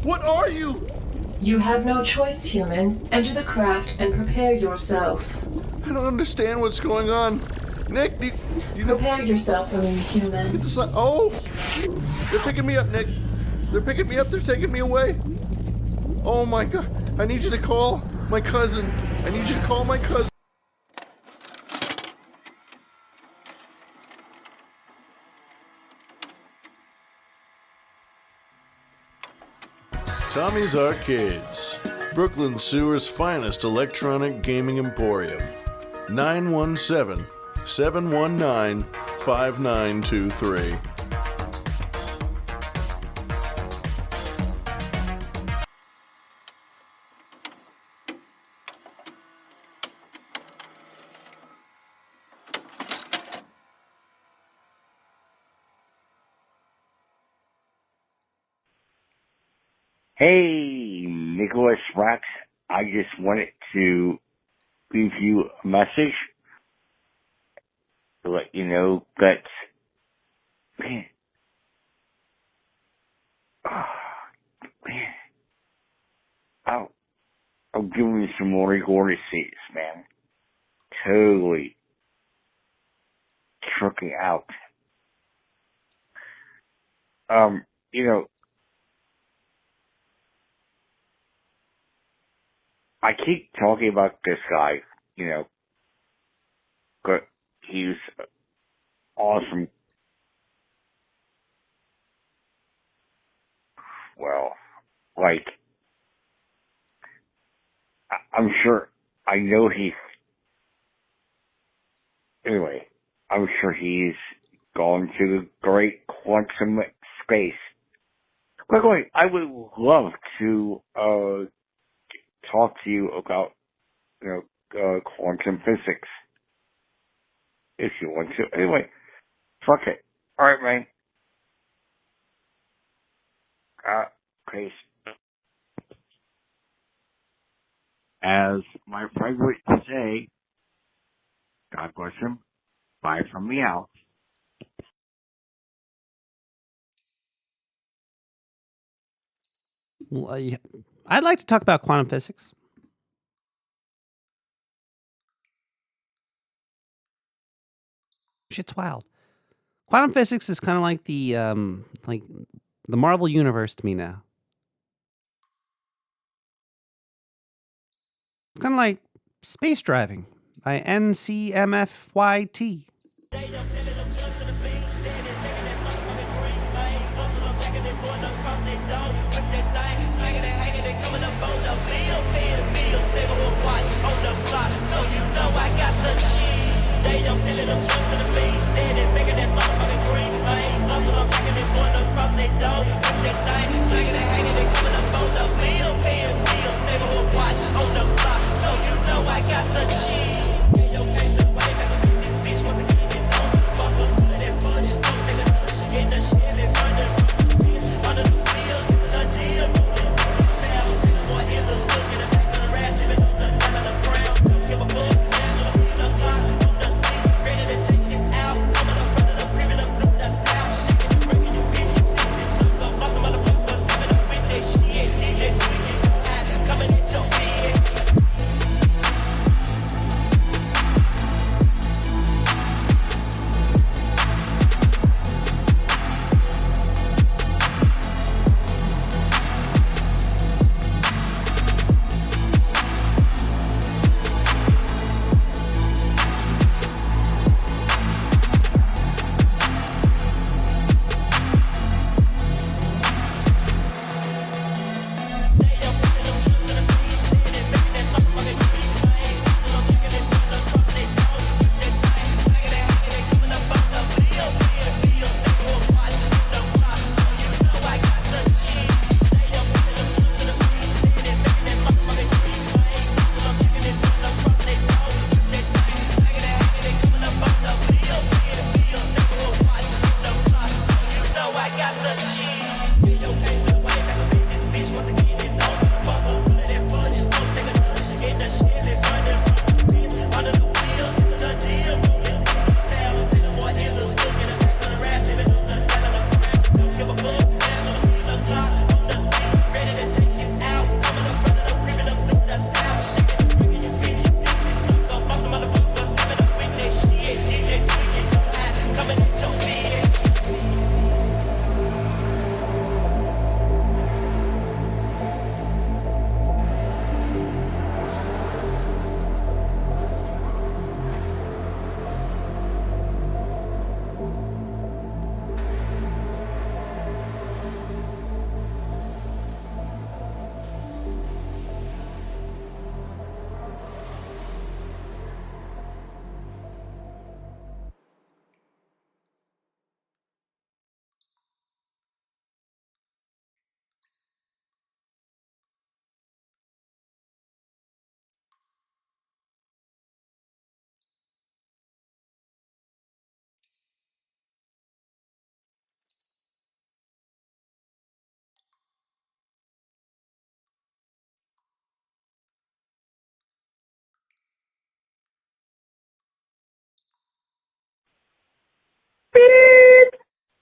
What are you? You have no choice, human. Enter the craft and prepare yourself. I don't understand what's going on. Nick, you know... Prepare yourself, marine human. They're picking me up, Nick. They're picking me up. They're taking me away. Oh my God. I need you to call my cousin. I need you to call my cousin. Tommy's Arcades, Brooklyn Sewer's finest electronic gaming emporium. 917-719-5923. Hey, Nicholas Rock. I just wanted to leave you a message to let you know that, man, I'll give you some more courtesies, man. Totally trucking out. You know, I keep talking about this guy, you know, but he's awesome. Well, like, I'm sure, I know anyway, I'm sure he's gone to the great quantum space. By the way, I would love to, talk to you about, you know, quantum physics. If you want to. Anyway, fuck it. Alright, man. Peace. As my friend would say, God bless him. Bye from me out. Well, yeah. I'd like to talk about quantum physics. Shit's wild. Quantum physics is kind of like the Marvel universe to me now. It's kind of like space driving by NCMFYT.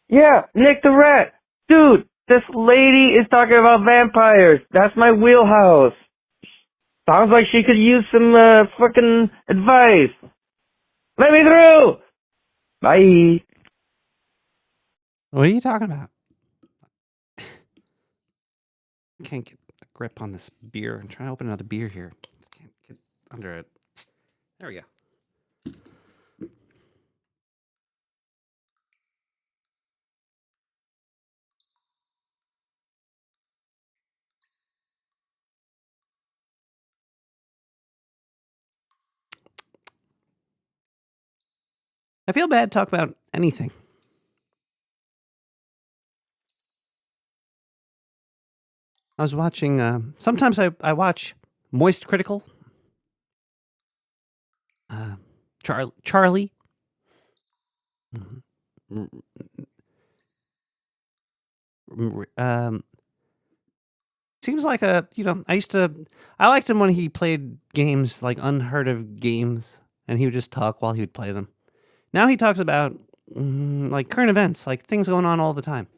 Yeah, Nick the Rat. Dude, this lady is talking about vampires. That's my wheelhouse. Sounds like she could use some fucking advice. Let me through! Bye. What are you talking about? Can't get a grip on this beer. I'm trying to open another beer here. Can't get under it. There we go. I feel bad to talk about anything. I was watching, sometimes I watch Moist Critical. Charlie. Seems like I liked him when he played games, like unheard of games, and he would just talk while he would play them. Now he talks about like current events, like things going on all the time.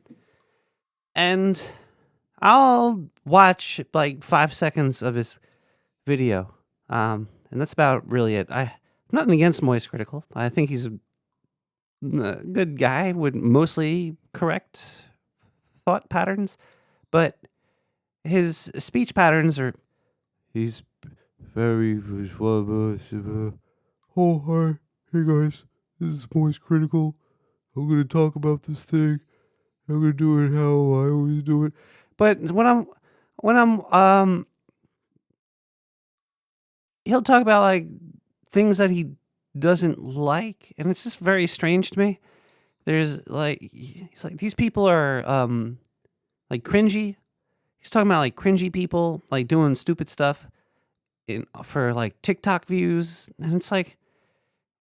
And I'll watch like 5 seconds of his video. And that's about really it. I'm nothing against Moist Critical. I think he's a good guy with mostly correct thought patterns, but his speech patterns are, he's very, oh, hi, hey guys, this is Moist Critical. I'm going to talk about this thing. I'm going to do it how I always do it. But when I'm, he'll talk about like things that he doesn't like, and it's just very strange to me. There's like, he's like, these people are like cringy. He's talking about like cringy people like doing stupid stuff for like TikTok views, and it's like,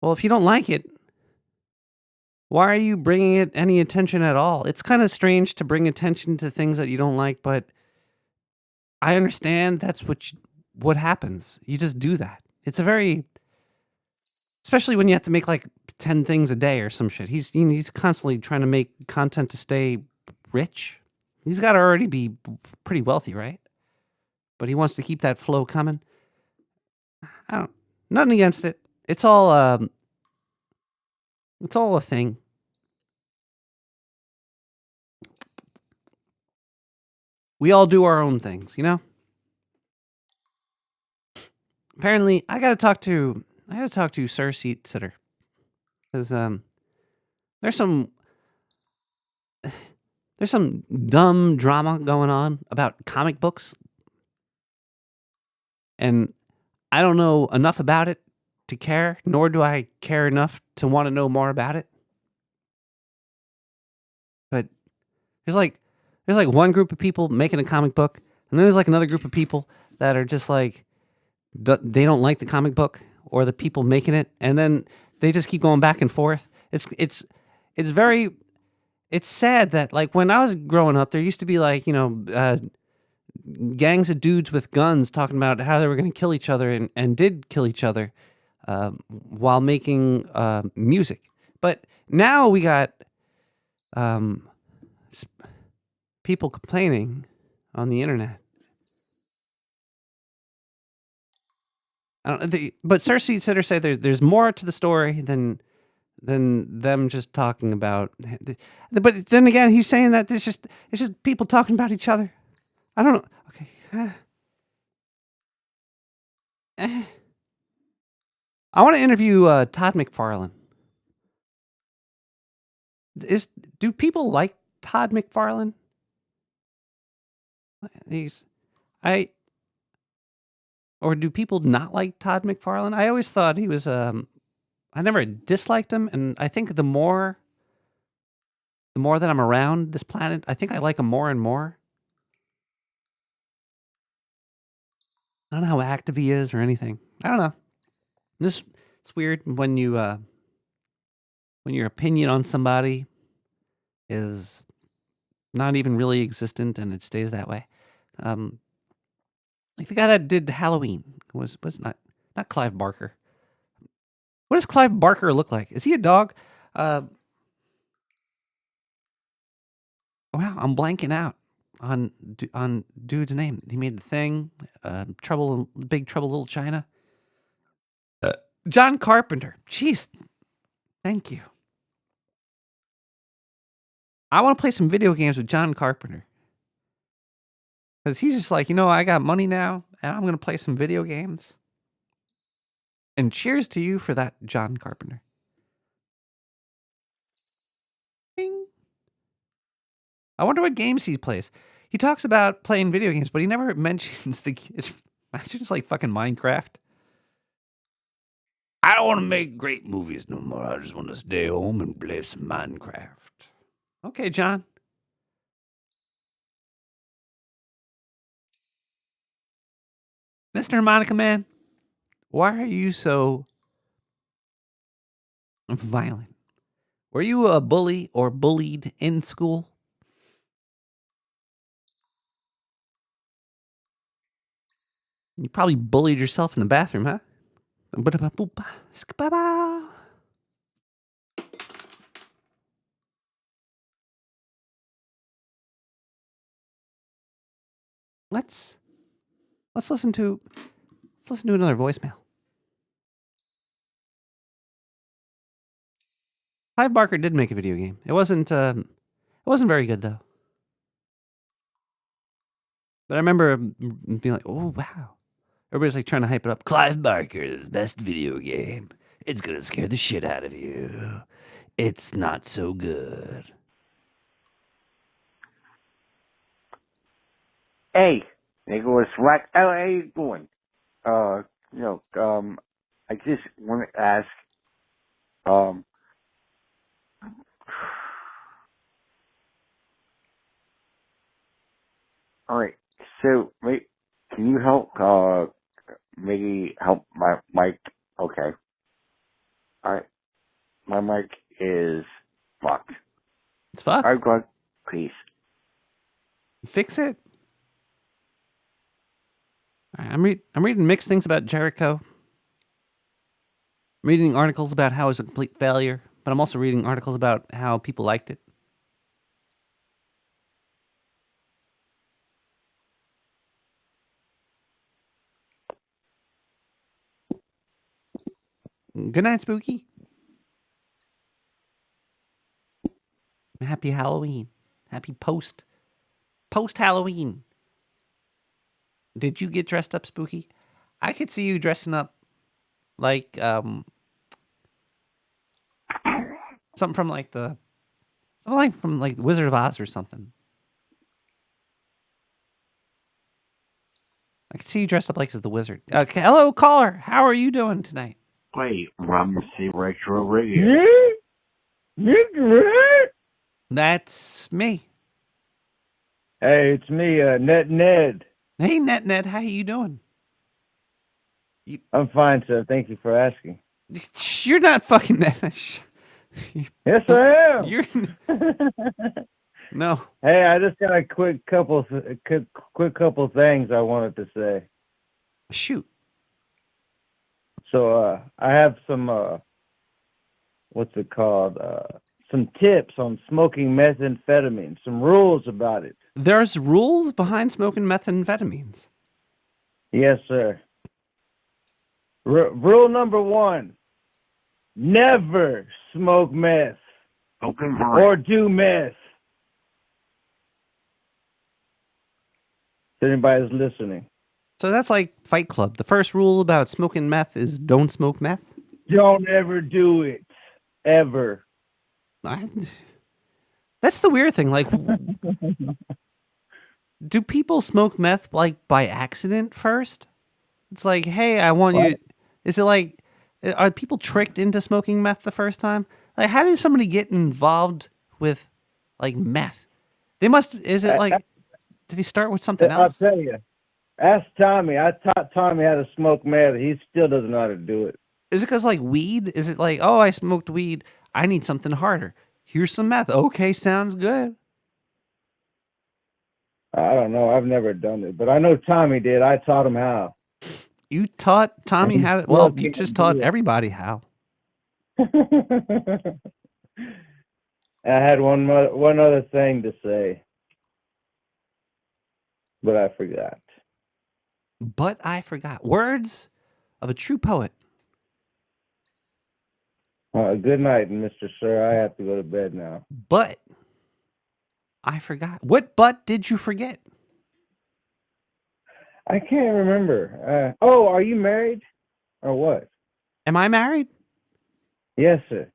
well, if you don't like it, why are you bringing it any attention at all? It's kind of strange to bring attention to things that you don't like, but I understand that's what happens. You just do that. It's a very, especially when you have to make like 10 things a day or some shit. He's constantly trying to make content to stay rich. He's got to already be pretty wealthy, right? But he wants to keep that flow coming. Nothing against it. It's all a thing. We all do our own things, you know? Apparently, I gotta talk to Sir Seat Sitter. Because there's some dumb drama going on about comic books. And I don't know enough about it to care, nor do I care enough to want to know more about it. But there's like one group of people making a comic book, and then there's like another group of people that are just like, they don't like the comic book or the people making it, and then they just keep going back and forth. It's sad that like when I was growing up, there used to be like, gangs of dudes with guns talking about how they were going to kill each other and did kill each other while making music. But now we got people complaining on the internet. But Sir Seat Sitter said there's more to the story than them just talking about. But then again, he's saying that it's just people talking about each other. I don't know. Okay. I want to interview Todd McFarlane. Do people like Todd McFarlane? Or do people not like Todd McFarlane? I always thought he was I never disliked him, and I think the more that I'm around this planet, I think I like him more and more. I don't know how active he is or anything. I don't know. It's weird when your opinion on somebody is not even really existent and it stays that way. Like the guy that did Halloween was not Clive Barker. What does Clive Barker look like? Is he a dog? Wow, I'm blanking out on dude's name. He made The Thing, Big Trouble Little China. John Carpenter. Jeez, thank you. I want to play some video games with John Carpenter. Because he's just like, I got money now, and I'm going to play some video games. And cheers to you for that, John Carpenter. Bing. I wonder what games he plays. He talks about playing video games, but he never mentions mentions like fucking Minecraft. I don't want to make great movies no more. I just want to stay home and play some Minecraft. Okay, John. Mr. Monica Man, why are you so violent? Were you a bully or bullied in school? You probably bullied yourself in the bathroom, huh? Let's listen to another voicemail. Clive Barker did make a video game. It wasn't very good though. But I remember being like, "Oh wow!" Everybody's like trying to hype it up. Clive Barker's best video game. It's gonna scare the shit out of you. It's not so good. Hey, Nicholas Rack. How you doing? I just want to ask, all right, so, wait, can you help, maybe help my mic? Okay. All right. My mic is fucked. It's fucked? All right, God, please. Fix it. All right, I'm reading mixed things about Jericho. I'm reading articles about how it was a complete failure, but I'm also reading articles about how people liked it. Good night, Spooky. Happy Halloween. Happy post-Halloween. Did you get dressed up, Spooky? I could see you dressing up like something from like the Wizard of Oz or something. I could see you dressed up like as the wizard. Hello, caller. How are you doing tonight? Wait, Rumsey Retro Radio. That's me. Hey, it's me, Net Ned. Hey, Net, how you doing? I'm fine, sir. Thank you for asking. You're not fucking Net. Yes, I am. You're no. Hey, I just got a quick couple things I wanted to say. Shoot. So, I have some what's it called? Some tips on smoking methamphetamine. Some rules about it. There's rules behind smoking methamphetamines. Yes, sir. Rule number 1: never smoke meth or do meth. If anybody's listening. So that's like Fight Club. The first rule about smoking meth is don't smoke meth. Don't ever do it. Ever. That's the weird thing. Like, do people smoke meth like by accident first? It's like, hey, I want you. Is it like, are people tricked into smoking meth the first time? Like, how did somebody get involved with like meth? They must. Is it like? Did he start with something else? I'll tell you. Ask Tommy. I taught Tommy how to smoke meth. He still doesn't know how to do it. Is it because like weed? Is it like, oh, I smoked weed. I need something harder. Here's some meth. Okay, sounds good. I don't know. I've never done it, but I know Tommy did. I taught him how. You taught Tommy how to? Well, you just taught everybody how. I had one other thing to say. but I forgot. But I forgot. Words of a true poet. Good night, Mr. Sir. I have to go to bed now. But I forgot. What but did you forget? I can't remember. Are you married? Or what? Am I married? Yes, sir.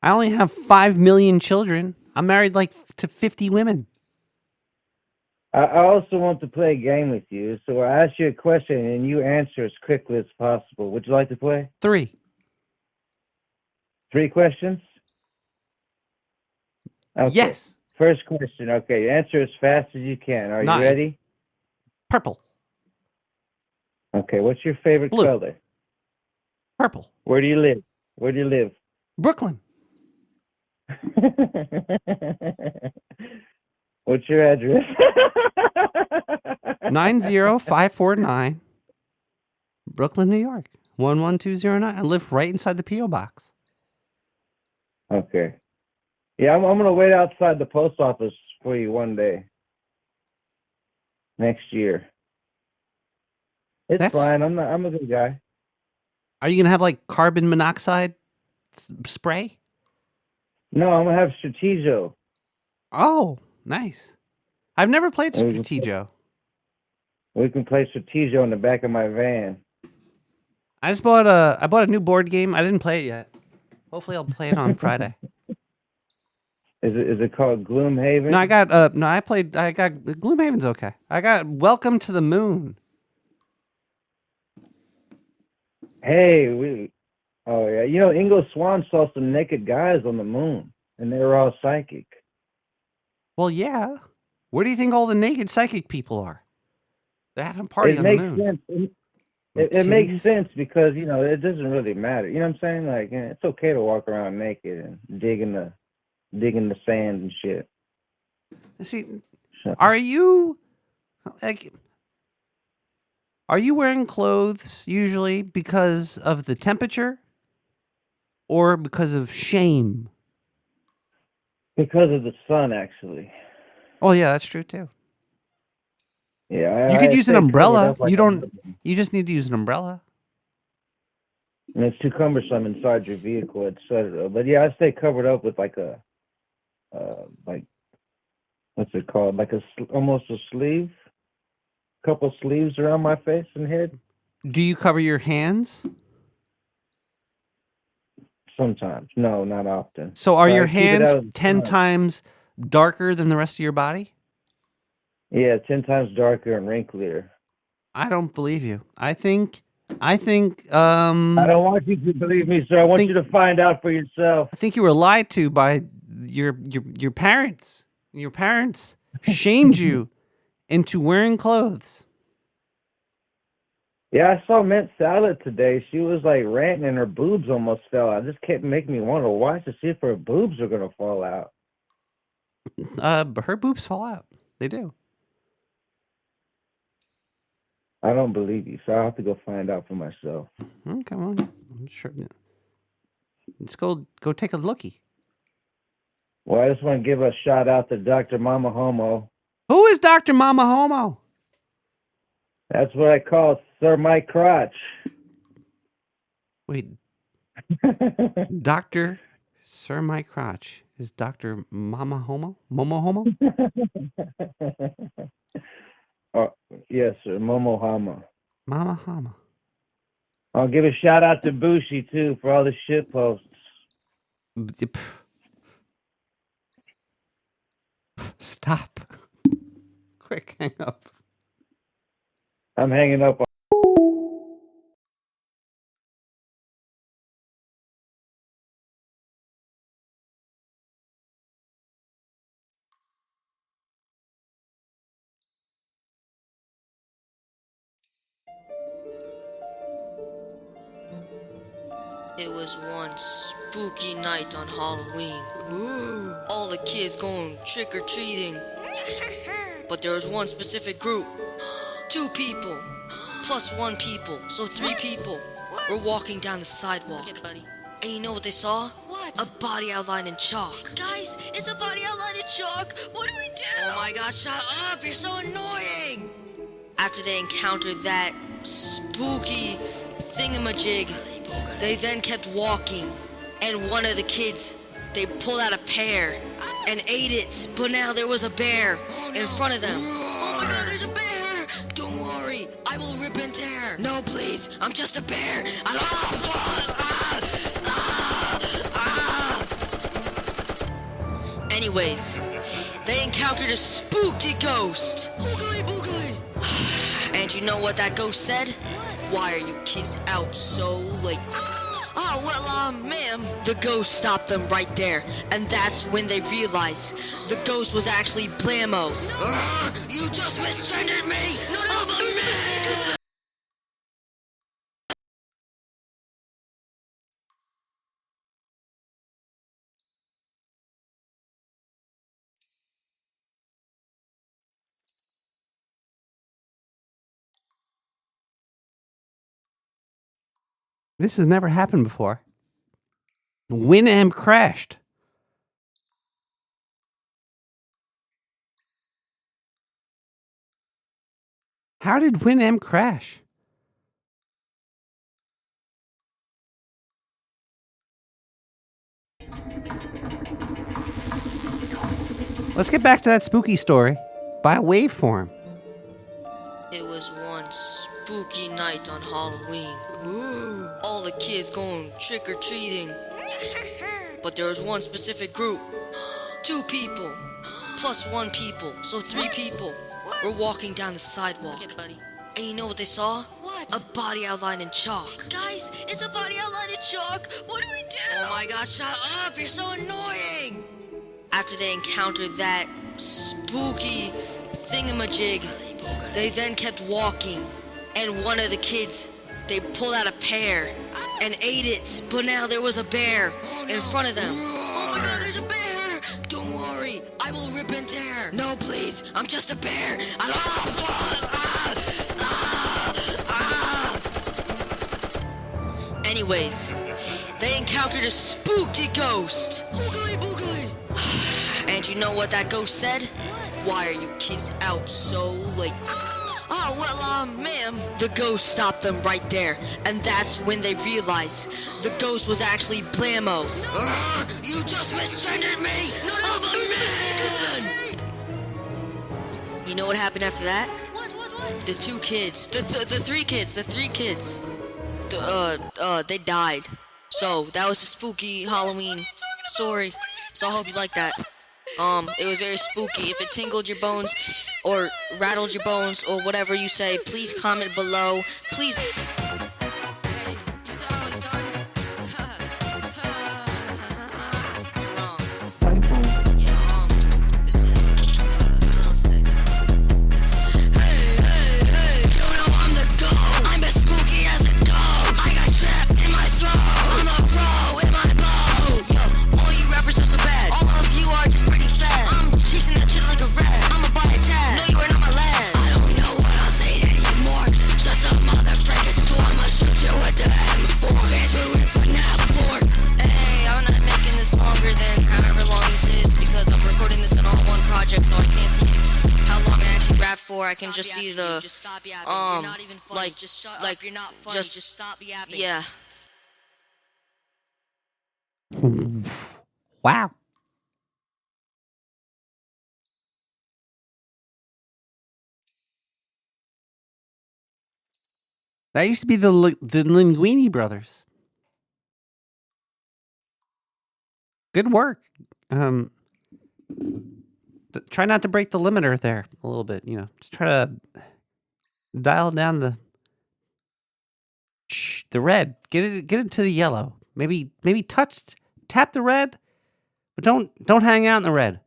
I only have 5 million children. I'm married to 50 women. I also want to play a game with you, so I ask you a question and you answer as quickly as possible. Would you like to play? 3. 3 questions? Okay. Yes. First question. Okay, answer as fast as you can. Are 9. you ready? Purple. Okay, what's your favorite Blue. color? Purple. Where do you live? Where do you live? Brooklyn. What's your address? 90549 Brooklyn, New York. 11209. I live right inside the P.O. box. Okay. Yeah, I'm going to wait outside the post office for you one day. Next year. It's fine. I'm a good guy. Are you going to have carbon monoxide spray? No, I'm going to have Strategio. Oh, nice. I've never played Strategio. We can play Strategio in the back of my van. I bought a new board game. I didn't play it yet. Hopefully I'll play it on Friday. Is it called Gloomhaven? No, I got Gloomhaven's okay. I got Welcome to the Moon. Hey, oh yeah, Ingo Swann saw some naked guys on the moon, and they were all psychic. Well, yeah. Where do you think all the naked psychic people are? They're having a party on the moon. Sense. It makes sense because it doesn't really matter. You know what I'm saying? It's okay to walk around naked and dig in the sand and shit. See, are you wearing clothes usually because of the temperature or because of shame? Because of the sun, actually. Oh yeah, that's true too. Yeah, you could use an umbrella. You just need to use an umbrella. And it's too cumbersome inside your vehicle, etc. But yeah, I stay covered up with what's it called? Almost a sleeve, couple sleeves around my face and head. Do you cover your hands? Sometimes. No, not often. So are your hands 10 times darker than the rest of your body? Yeah, 10 times darker and wrinklier. I don't believe you. I think I don't want you to believe me, sir. I want you to find out for yourself. I think you were lied to by your parents. Your parents shamed you into wearing clothes. Yeah, I saw Mint Salad today. She was ranting and her boobs almost fell out. This kept making me want to watch to see if her boobs are going to fall out. Her boobs fall out. They do. I don't believe you, so I'll have to go find out for myself. Okay, well, I'm sure. Let's go take a lookie. Well, I just want to give a shout out to Dr. Mama Homo. Who is Dr. Mama Homo? That's what I call Sir Mike Crotch. Wait. Dr. Sir Mike Crotch is Dr. Mama Homo? Momo Homo? Yes, sir. Momo Hama. Mama Hama. I'll give a shout out to Bushi, too, for all the shit posts. Stop. Quick, hang up. I'm hanging up. It was one spooky night on Halloween. All the kids going trick-or-treating. But there was one specific group. 2 people. Plus 1 people. So 3 people. Were walking down the sidewalk. And you know what they saw? What? A body outlined in chalk. Guys, it's a body outlined in chalk. What do we do? Oh my god, shut up. You're so annoying. After they encountered that spooky thingamajig, they then kept walking. And one of the kids, they pulled out a pear and ate it. But now there was a bear in front of them. Oh my god, there's a bear. Don't worry, I will rip and tear. No, please, I'm just a bear. Anyways, they encountered a spooky ghost. Oogly boogly. And you know what that ghost said? What? Why are you kids out so late? Oh, well, ma'am. The ghost stopped them right there. And that's when they realized the ghost was actually Blammo. You just misgendered me! No, I'm a man! This has never happened before. Winamp crashed. How did Winamp crash? Let's get back to that spooky story by Waveform. It was one spooky night on Halloween. All the kids going trick-or-treating. But there was one specific group. 2 people. Plus 1 people. So 3 people. Were walking down the sidewalk. And you know what they saw? What? A body outlined in chalk. Guys, it's a body outlined in chalk. What do we do? Oh my god, shut up. You're so annoying. After they encountered that spooky thingamajig, they then kept walking. And one of the kids, they pulled out a pear and ate it. But now there was a bear in front of them. Oh my god, there's a bear. Don't worry, I will rip and tear. No, please, I'm just a bear. Anyways, they encountered a spooky ghost. Oogly boogly. And you know what that ghost said? What? Why are you kids out so late? Oh, well, ma'am. The ghost stopped them right there. And that's when they realized the ghost was actually Blammo. You just misgendered me! No, I'm a man! You know what happened after that? What? The 2 kids. The 3 kids. The 3 kids. They died. So, that was a spooky Halloween story. So I hope you like that. It was very spooky. If it tingled your bones or rattled your bones or whatever you say, please comment below. Please. I can just see the yeah. Wow. That used to be the Linguini brothers. Good work. Try not to break the limiter there a little bit, you know. Just try to dial down the red. Get it to the yellow. Maybe tap the red, but don't hang out in the red.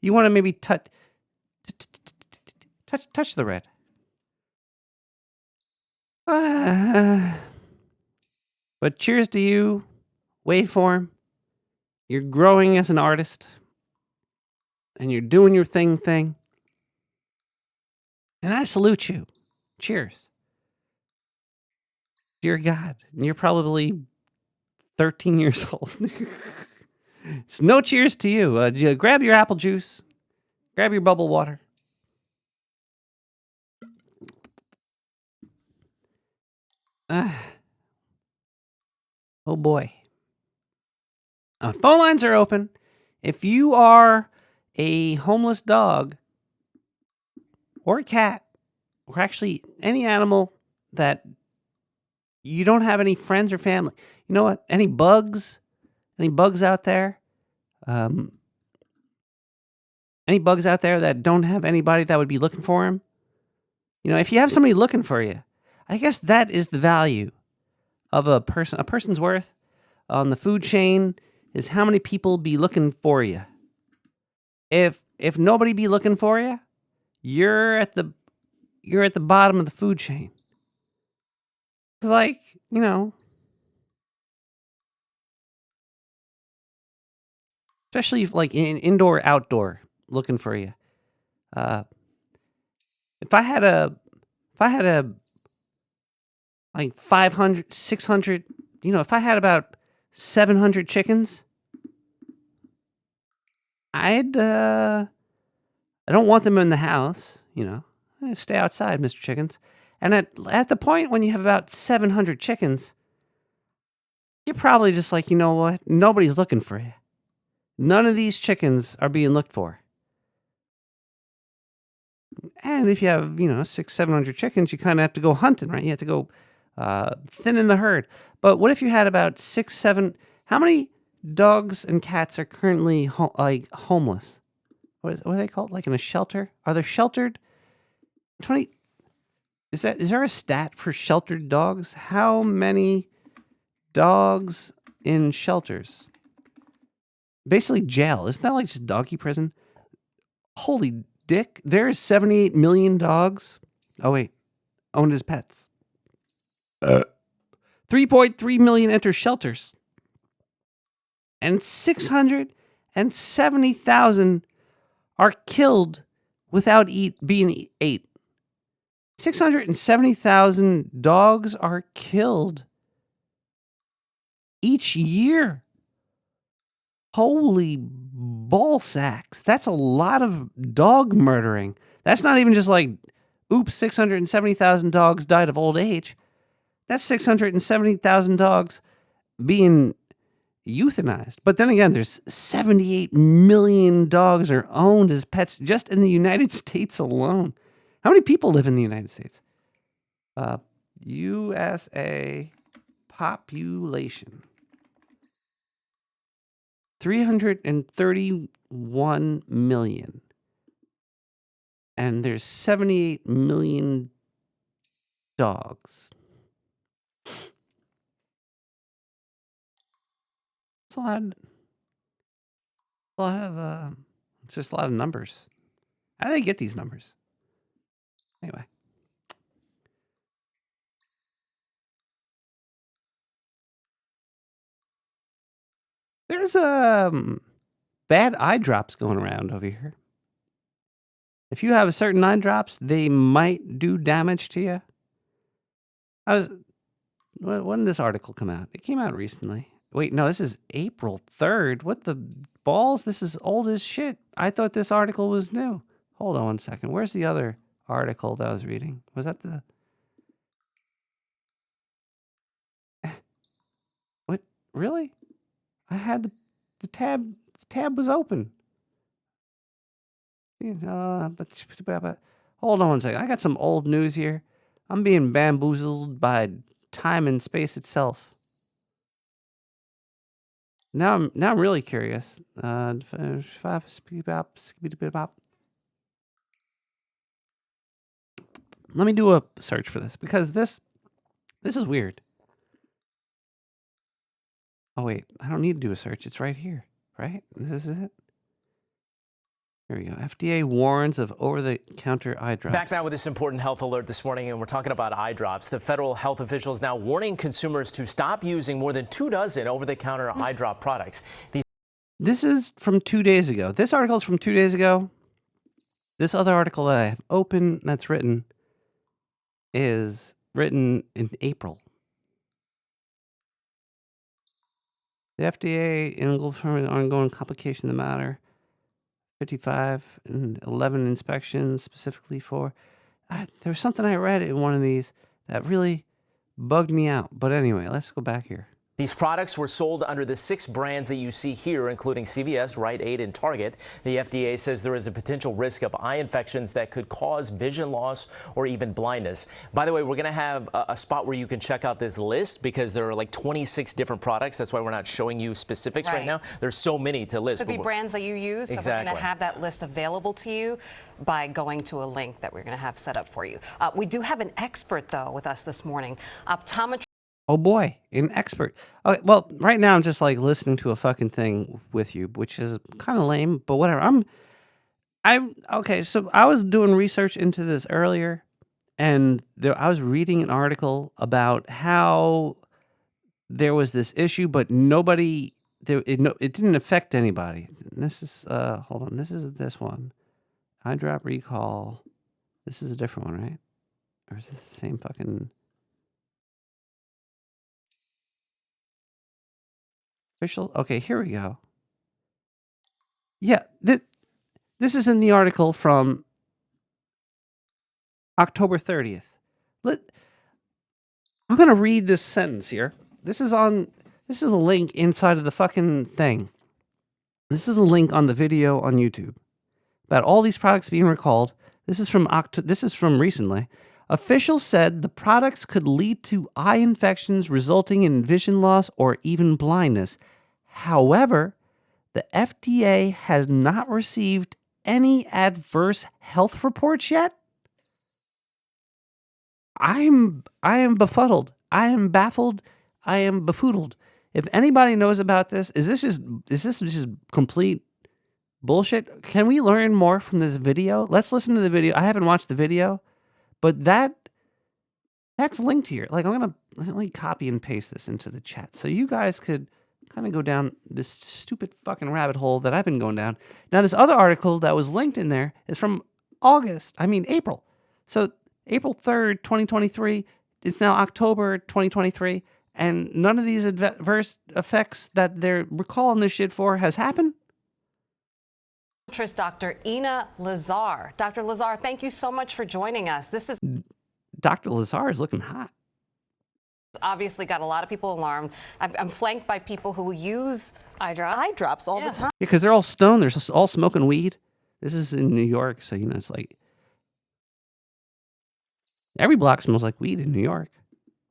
You want to maybe touch the red. But cheers to you, Waveform. You're growing as an artist, and you're doing your thing. And I salute you. Cheers. Dear God, and you're probably 13 years old. It's no cheers to you. Grab your apple juice. Grab your bubble water. Oh boy. Phone lines are open. If you are a homeless dog or a cat, or actually any animal that you don't have any friends or family, you know what? Any bugs out there? Any bugs out there that don't have anybody that would be looking for them? You know, if you have somebody looking for you, I guess that is the value of a person. A person's worth on the food chain is how many people be looking for you. If nobody be looking for you, you're at the bottom of the food chain. It's like, you know, especially if like in indoor, outdoor looking for you. If I had a like 500, 600, you know, if I had about 700 chickens, I don't want them in the house, you know. Stay outside, Mr. Chickens. And at the point when you have about 700 chickens, you're probably just like, you know what? Nobody's looking for you. None of these chickens are being looked for. And if you have, you know, 600, 700 chickens, you kind of have to go hunting, right? You have to go thinning the herd. But what if you had about 6, 7? How many dogs and cats are currently homeless? What are they called? Like in a shelter? Are they sheltered? 20. Is there a stat for sheltered dogs? How many dogs in shelters? Basically jail. Isn't that like just doggy prison? Holy dick. There is 78 million dogs. Oh wait. Owned as pets. 3.3 million enter shelters. And 670,000 are killed without being ate. 670,000 dogs are killed each year. Holy ball sacks. That's a lot of dog murdering. That's not even just like, oops, 670,000 dogs died of old age. That's 670,000 dogs being euthanized. But then again, there's 78 million dogs are owned as pets just in the United States alone. How many people live in the United States? USA population. 331 million. And there's 78 million dogs. It's a lot of it's just a lot of numbers. How do they get these numbers? Anyway. There's bad eye drops going around over here. If you have a certain eye drops, they might do damage to you. When did this article come out? It came out recently. Wait, no, this is April 3rd. What the balls? This is old as shit. I thought this article was new. Hold on one second. Where's the other article that I was reading? Was that the... What? Really? I had the tab. The tab was open. But hold on one second. I got some old news here. I'm being bamboozled by time and space itself. Now I'm really curious. Let me do a search for this because this is weird. Oh wait, I don't need to do a search. It's right here, right? This is it. Here we go. FDA warns of over-the-counter eye drops. Back now with this important health alert this morning, and we're talking about eye drops. The federal health officials now warning consumers to stop using more than 2 dozen over-the-counter eye drop products. This is from 2 days ago. This article is from 2 days ago. This other article that I have open that's written is written in April. The FDA engulfed from an ongoing complication of the matter. 55 and 11 inspections specifically for. There was something I read in one of these that really bugged me out. But anyway, let's go back here. These products were sold under the 6 brands that you see here, including CVS, Rite Aid, and Target. The FDA says there is a potential risk of eye infections that could cause vision loss or even blindness. By the way, we're going to have a spot where you can check out this list because there are like 26 different products. That's why we're not showing you specifics right now. There's so many to list. Could be brands that you use. So we're going to have that list available to you by going to a link that we're going to have set up for you. We do have an expert, though, with us this morning. Optometrist. Oh boy, an expert. Okay, well, right now I'm just like listening to a fucking thing with you, which is kind of lame, but whatever. Okay, so I was doing research into this earlier, and I was reading an article about how there was this issue, but it didn't affect anybody. This is hold on, this is this one. Eye drop recall. This is a different one, right? Or is this the same fucking official? Okay, here we go. Yeah, this is in the article from October 30th. I'm going to read this sentence here. This is a link inside of the fucking thing. This is a link on the video on YouTube about all these products being recalled. This is from recently. Officials said the products could lead to eye infections resulting in vision loss or even blindness. However, the FDA has not received any adverse health reports yet. I am befuddled. I am baffled. I am befoodled. If anybody knows about this, is this just complete bullshit? Can we learn more from this video? Let's listen to the video. I haven't watched the video, but that's linked here. Like, I'm gonna copy and paste this into the chat so you guys could kind of go down this stupid fucking rabbit hole that I've been going down. Now, this other article that was linked in there is from April. So April 3rd, 2023. It's now October 2023. And none of these adverse effects that they're recalling this shit for has happened. Dr. Ina Lazar. Dr. Lazar, thank you so much for joining us. This is Dr. Lazar is looking hot. Obviously got a lot of people alarmed. I'm flanked by people who use eye drops all the time. Yeah, because they're all stoned. They're all smoking weed. This is in New York, so it's like every block smells like weed in New York.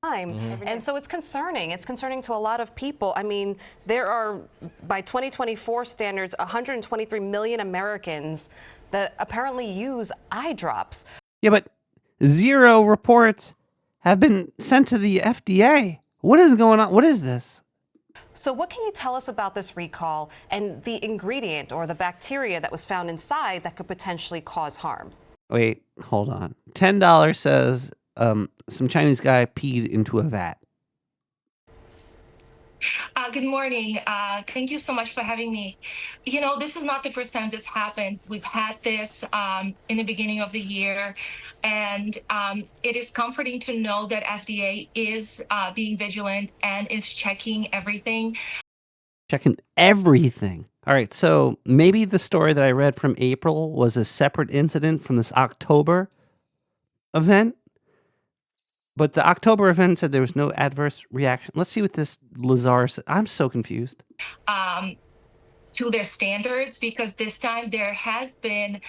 And so it's concerning. It's concerning to a lot of people. I mean, there are, by 2024 standards, 123 million Americans that apparently use eye drops. Yeah, but 0 reports have been sent to the FDA. What is going on? What is this? So what can you tell us about this recall and the ingredient or the bacteria that was found inside that could potentially cause harm? Wait, hold on. $10 says some Chinese guy peed into a vat. Good morning. Thank you so much for having me. This is not the first time this happened. We've had this in the beginning of the year, and it is comforting to know that FDA is being vigilant and is checking everything. Checking everything. All right, so maybe the story that I read from April was a separate incident from this October event. But the October event said there was no adverse reaction. Let's see what this Lazar said. I'm so confused. To their standards, because this time there has been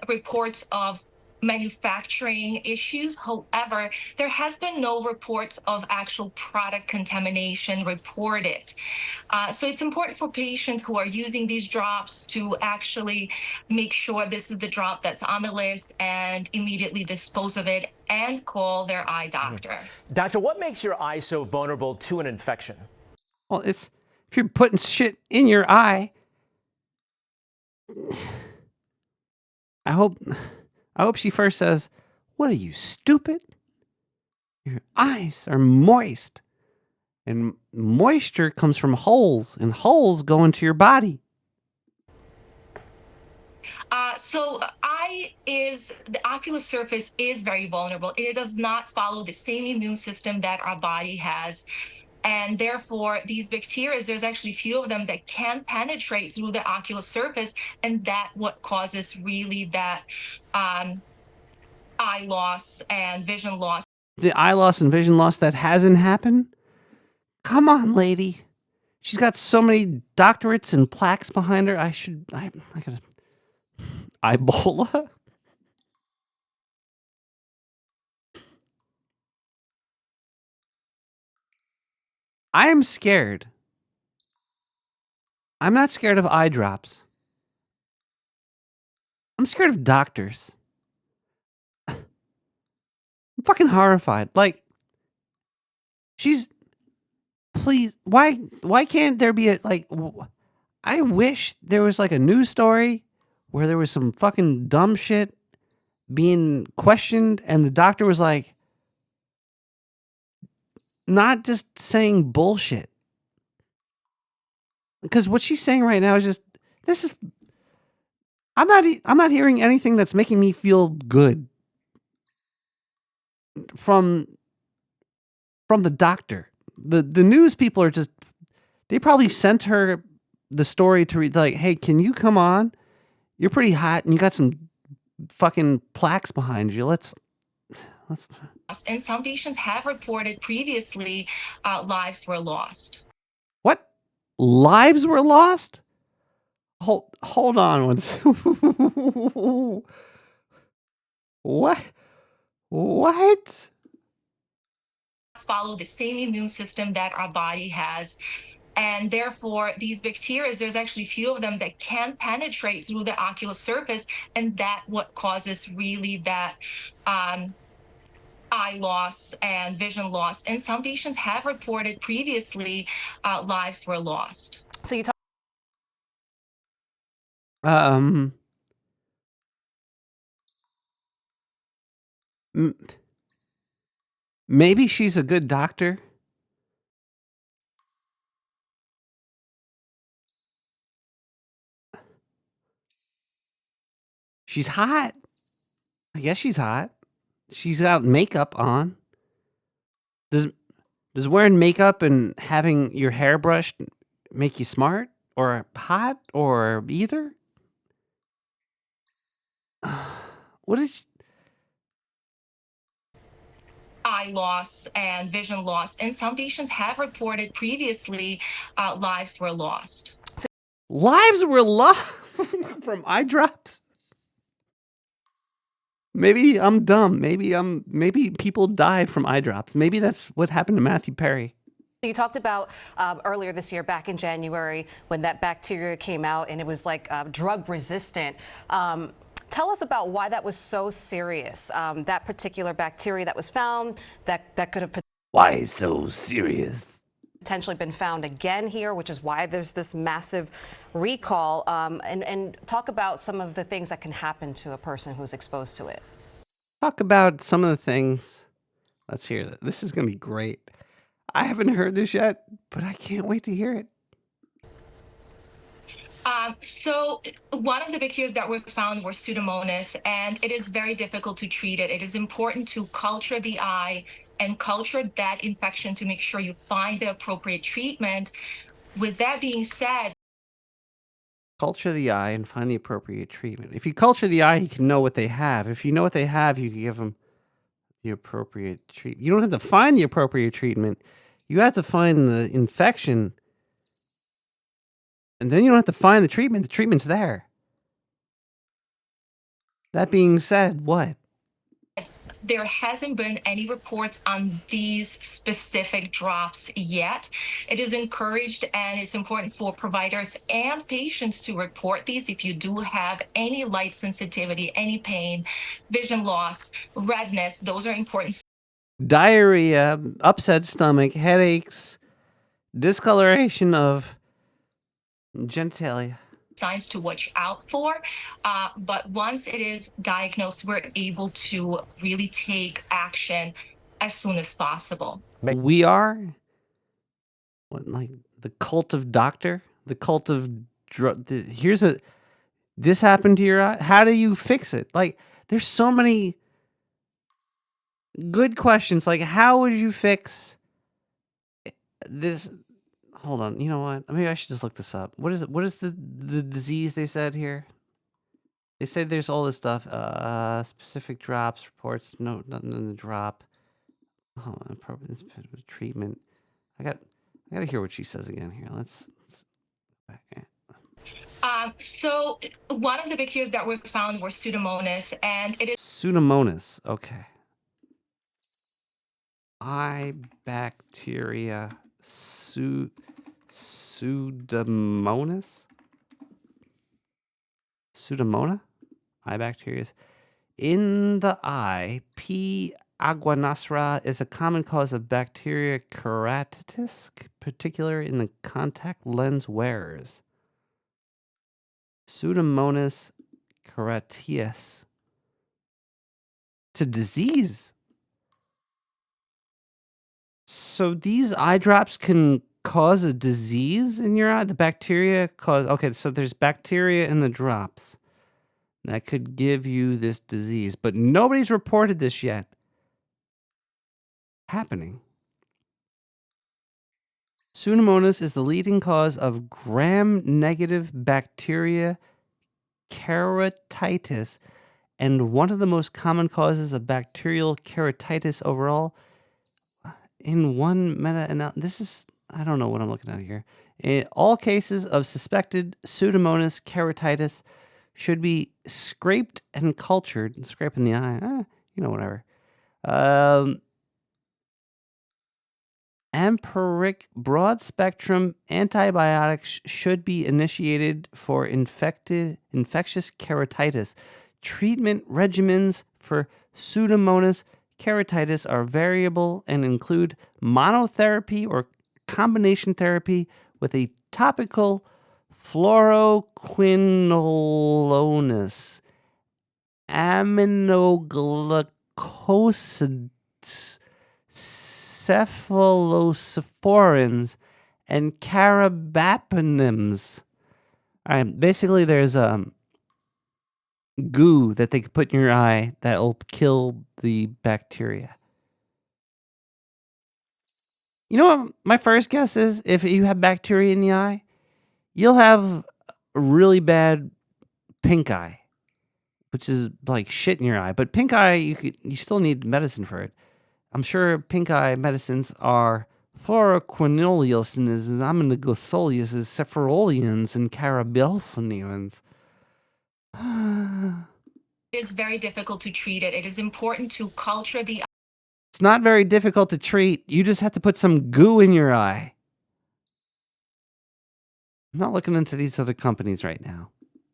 reports of manufacturing issues. However, there has been no reports of actual product contamination reported. So it's important for patients who are using these drops to actually make sure this is the drop that's on the list and immediately dispose of it and call their eye doctor. Doctor, what makes your eye so vulnerable to an infection? Well, it's if you're putting shit in your eye. I hope she first says, "What are you, stupid? Your eyes are moist. And moisture comes from holes, and holes go into your body." So the ocular surface is very vulnerable. It does not follow the same immune system that our body has. And therefore, these bacteria, there's actually few of them that can penetrate through the ocular surface, and that what causes really that eye loss and vision loss. The eye loss and vision loss that hasn't happened? Come on, lady. She's got so many doctorates and plaques behind her. I gotta... Ebola? I am scared. I'm not scared of eye drops. I'm scared of doctors. I'm fucking horrified. Like, please, why can't there be I wish there was like a news story where there was some fucking dumb shit being questioned and the doctor was like, not just saying bullshit. Because what she's saying right now is just, I'm not hearing anything that's making me feel good from the doctor. The news people are just, they probably sent her the story to read, like, hey, can you come on? You're pretty hot and you got some fucking plaques behind you. Let's. And some patients have reported previously lives were lost. What? Lives were lost? Hold on once. What? What? Follow the same immune system that our body has. And therefore, these bacteria, there's actually few of them that can penetrate through the ocular surface, and that what causes really that eye loss and vision loss. And some patients have reported previously lives were lost. So you talk. Maybe she's a good doctor. She's hot. I guess she's hot. She's got makeup on. Does wearing makeup and having your hair brushed make you smart or hot or either? What is... Eye loss and vision loss. And some patients have reported previously lives were lost. Lives were lost from eye drops? Maybe I'm dumb. Maybe people died from eye drops. Maybe that's what happened to Matthew Perry. You talked about earlier this year, back in January, when that bacteria came out and it was like drug resistant. Tell us about why that was so serious. That particular bacteria that was found that could have Why so serious? Potentially been found again here, which is why there's this massive recall. And talk about some of the things that can happen to a person who's exposed to it. Talk about some of the things. Let's hear that. This is going to be great. I haven't heard this yet, but I can't wait to hear it. So one of the bacteria that were found were Pseudomonas, and it is very difficult to treat it. It is important to culture the eye and culture that infection to make sure you find the appropriate treatment. With that being said, Culture the eye and find the appropriate treatment. If you culture the eye, you can know what they have. If you know what they have, you can give them the appropriate treatment. You don't have to find the appropriate treatment. You have to find the infection. And then you don't have to find the treatment. The treatment's there. That being said, what? there hasn't been any reports on these specific drops yet. It is encouraged and it's important for providers and patients to report these if you do have any light sensitivity, any pain, vision loss, redness. Those are important. Diarrhea, upset stomach, headaches, discoloration of genitalia. Signs to watch out for, but once it is diagnosed, we're able to really take action as soon as possible. We are like the cult of doctor, the cult of this happened to your eye. How do you fix it? Like, there's so many good questions. Like, how would you fix this. Hold on. You know what? Maybe I should just look this up. What is it? What is the disease they said here? They say there's all this stuff. Specific drops, reports. No, nothing in the drop. Hold on. Probably treatment. I got to hear what she says again here. Let's go back. So one of the bacteria that were found were Pseudomonas, and it is Pseudomonas. Okay. Eye bacteria. Pseudomonas. Pseudomona. Eye bacteria. In the eye, P. aguanasra is a common cause of bacteria keratitis, particularly in the contact lens wearers. Pseudomonas keratitis. It's a disease. So these eye drops can cause a disease in your eye? The bacteria cause... Okay, so there's bacteria in the drops that could give you this disease, but nobody's reported this yet happening. Pseudomonas is the leading cause of gram-negative bacteria keratitis and one of the most common causes of bacterial keratitis overall. In one meta-analysis, this is, I don't know what I'm looking at here. In all cases of suspected Pseudomonas keratitis should be scraped and cultured. Scraping the eye, whatever. Empiric broad-spectrum antibiotics should be initiated for infectious keratitis. Treatment regimens for Pseudomonas keratitis are variable and include monotherapy or combination therapy with a topical fluoroquinolones, aminoglycosides, cephalosporins, and carbapenems. All right, basically there's goo that they could put in your eye that'll kill the bacteria. You know what my first guess is? If you have bacteria in the eye, you'll have a really bad pink eye, which is like shit in your eye. But pink eye, you still need medicine for it. I'm sure pink eye medicines are fluoroquinolones, aminoglycosides, cephalosporins, and carbapenems. It is very difficult to treat it. It is important to culture the It's not very difficult to treat. You just have to put some goo in your eye. I'm not looking into these other companies right now.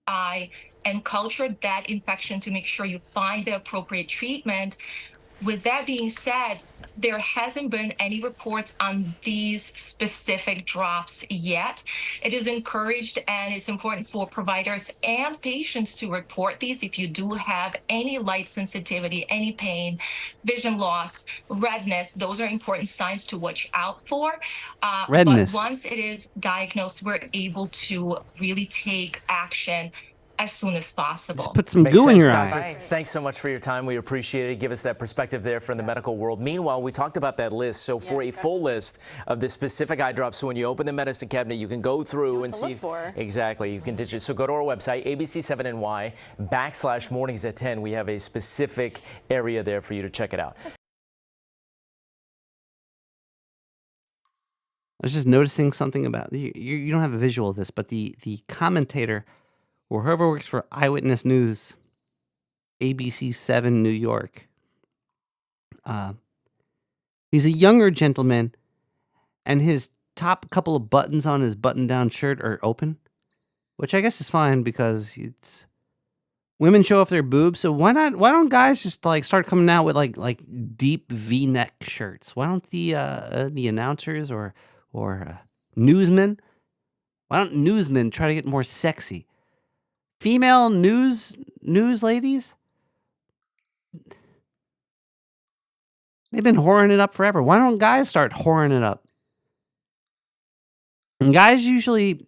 eye and culture that infection to make sure you find the appropriate treatment. With that being said, there hasn't been any reports on these specific drops yet. It is encouraged and it's important for providers and patients to report these if you do have any light sensitivity, any pain, vision loss, redness. Those are important signs to watch out for. Redness. But once it is diagnosed, we're able to really take action as soon as possible. Just put some goo in your eye. Doctor. Thanks so much for your time. We appreciate it. Give us that perspective there from the medical world. Meanwhile, we talked about that list. So for a full list of the specific eye drops, so when you open the medicine cabinet, you can go through and see. Exactly. You can digit. So go to our website, abc7ny/mornings at 10. We have a specific area there for you to check it out. I was just noticing something about you don't have a visual of this, but the commentator or whoever works for Eyewitness News, ABC7 New York, he's a younger gentleman, and his top couple of buttons on his button-down shirt are open, which I guess is fine because it's women show off their boobs. So why don't guys just like start coming out with like deep V-neck shirts? Why don't the announcers or newsmen? Why don't newsmen try to get more sexy? Female news ladies? They've been whoring it up forever. Why don't guys start whoring it up? And guys usually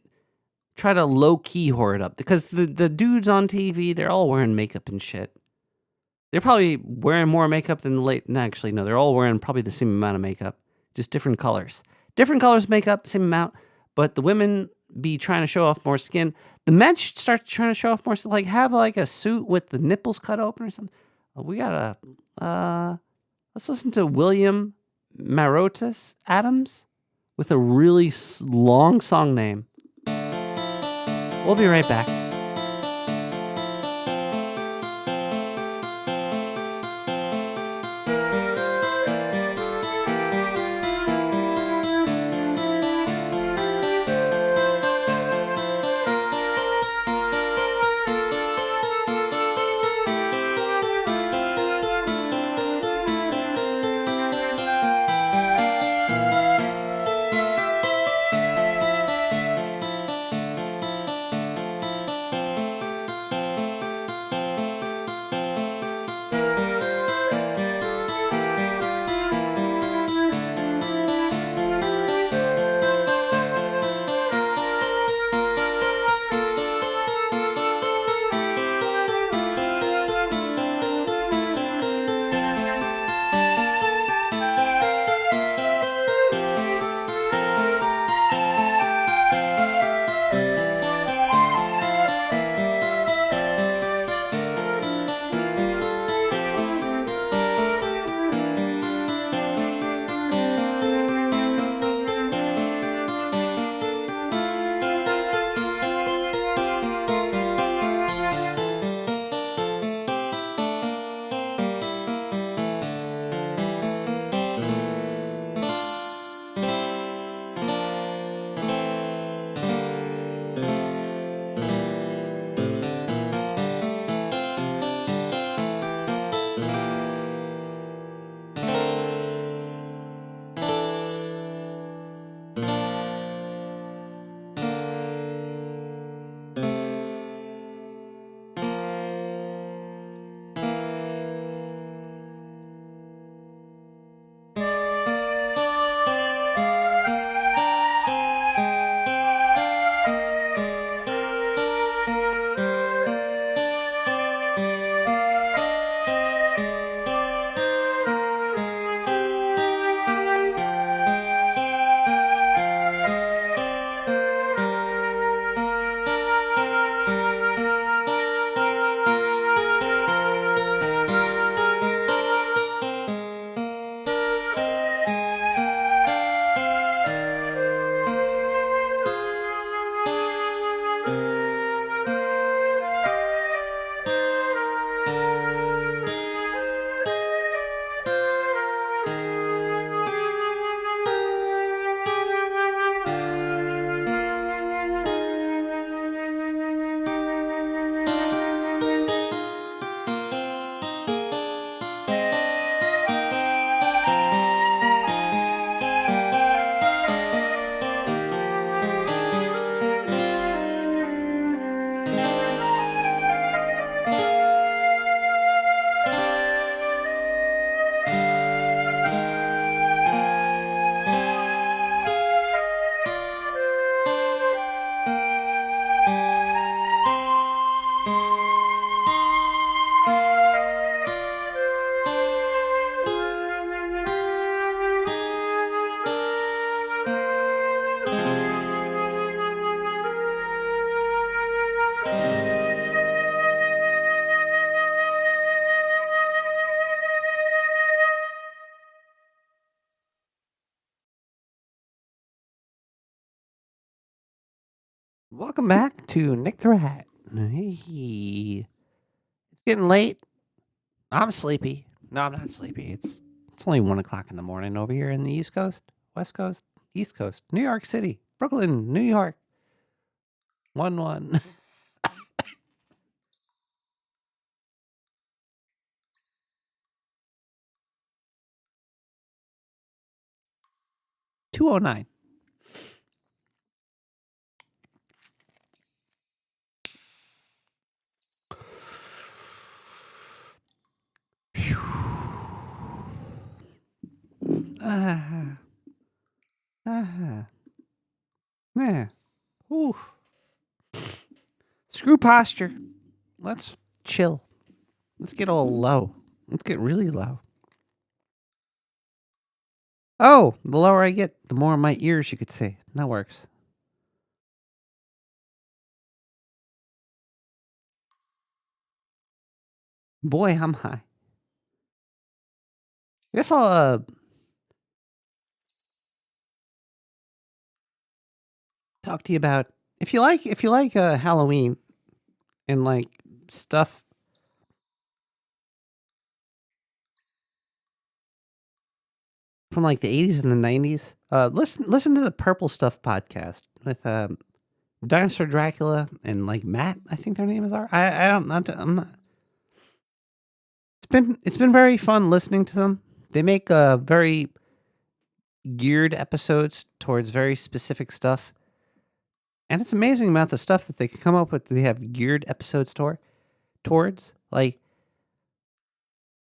try to low-key whore it up because the dudes on TV, they're all wearing makeup and shit. They're probably wearing more makeup than actually, no, they're all wearing probably the same amount of makeup, just different colors. Different colors make up the same amount, but the women be trying to show off more skin. The men should start trying to show off more, like have like a suit with the nipples cut open or something. We gotta, let's listen to William Marotis Adams with a really long song name. We'll be right back. Welcome back to Nick the Rat. Hey. It's getting late. I'm sleepy. No, I'm not sleepy. It's only 1 o'clock in the morning over here in the East Coast, West Coast, East Coast, New York City, Brooklyn, New York. 1-1. $209. Yeah. Ooh. Screw posture. Let's chill. Let's get all low. Let's get really low. Oh, the lower I get, the more of my ears you could see. That works. Boy, I'm high. I guess I'll talk to you about if you like Halloween and like stuff from like the 80s and the 90s. Listen to the Purple Stuff podcast with Dinosaur Dracula and like Matt. I think their names are. I'm not. It's been very fun listening to them. They make very geared episodes towards very specific stuff. And it's amazing amount of stuff that they can come up with. They have geared episodes towards. Like,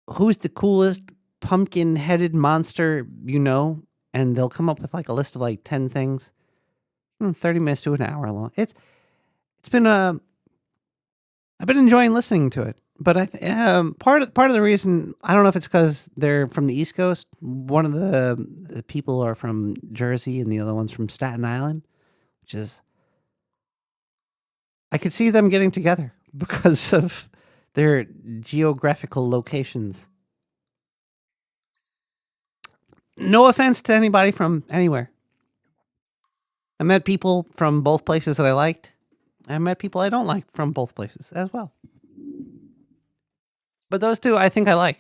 who's the coolest pumpkin-headed monster you know? And they'll come up with like a list of like 10 things. 30 minutes to an hour long. It's been I've been enjoying listening to it. But part of the reason, I don't know if it's because they're from the East Coast. One of the people are from Jersey and the other one's from Staten Island, which is, I could see them getting together because of their geographical locations. No offense to anybody from anywhere. I met people from both places that I liked. I met people I don't like from both places as well. But those two I think I like.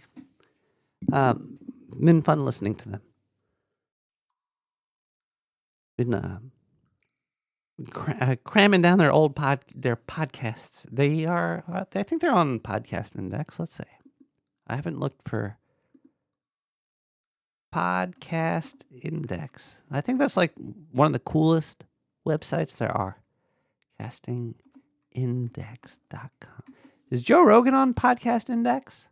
Been fun listening to them. Been cramming down their old podcasts. They are, I think they're on Podcast Index. Let's see. I haven't looked for Podcast Index. I think that's like one of the coolest websites there are. Castingindex.com. Is Joe Rogan on Podcast Index?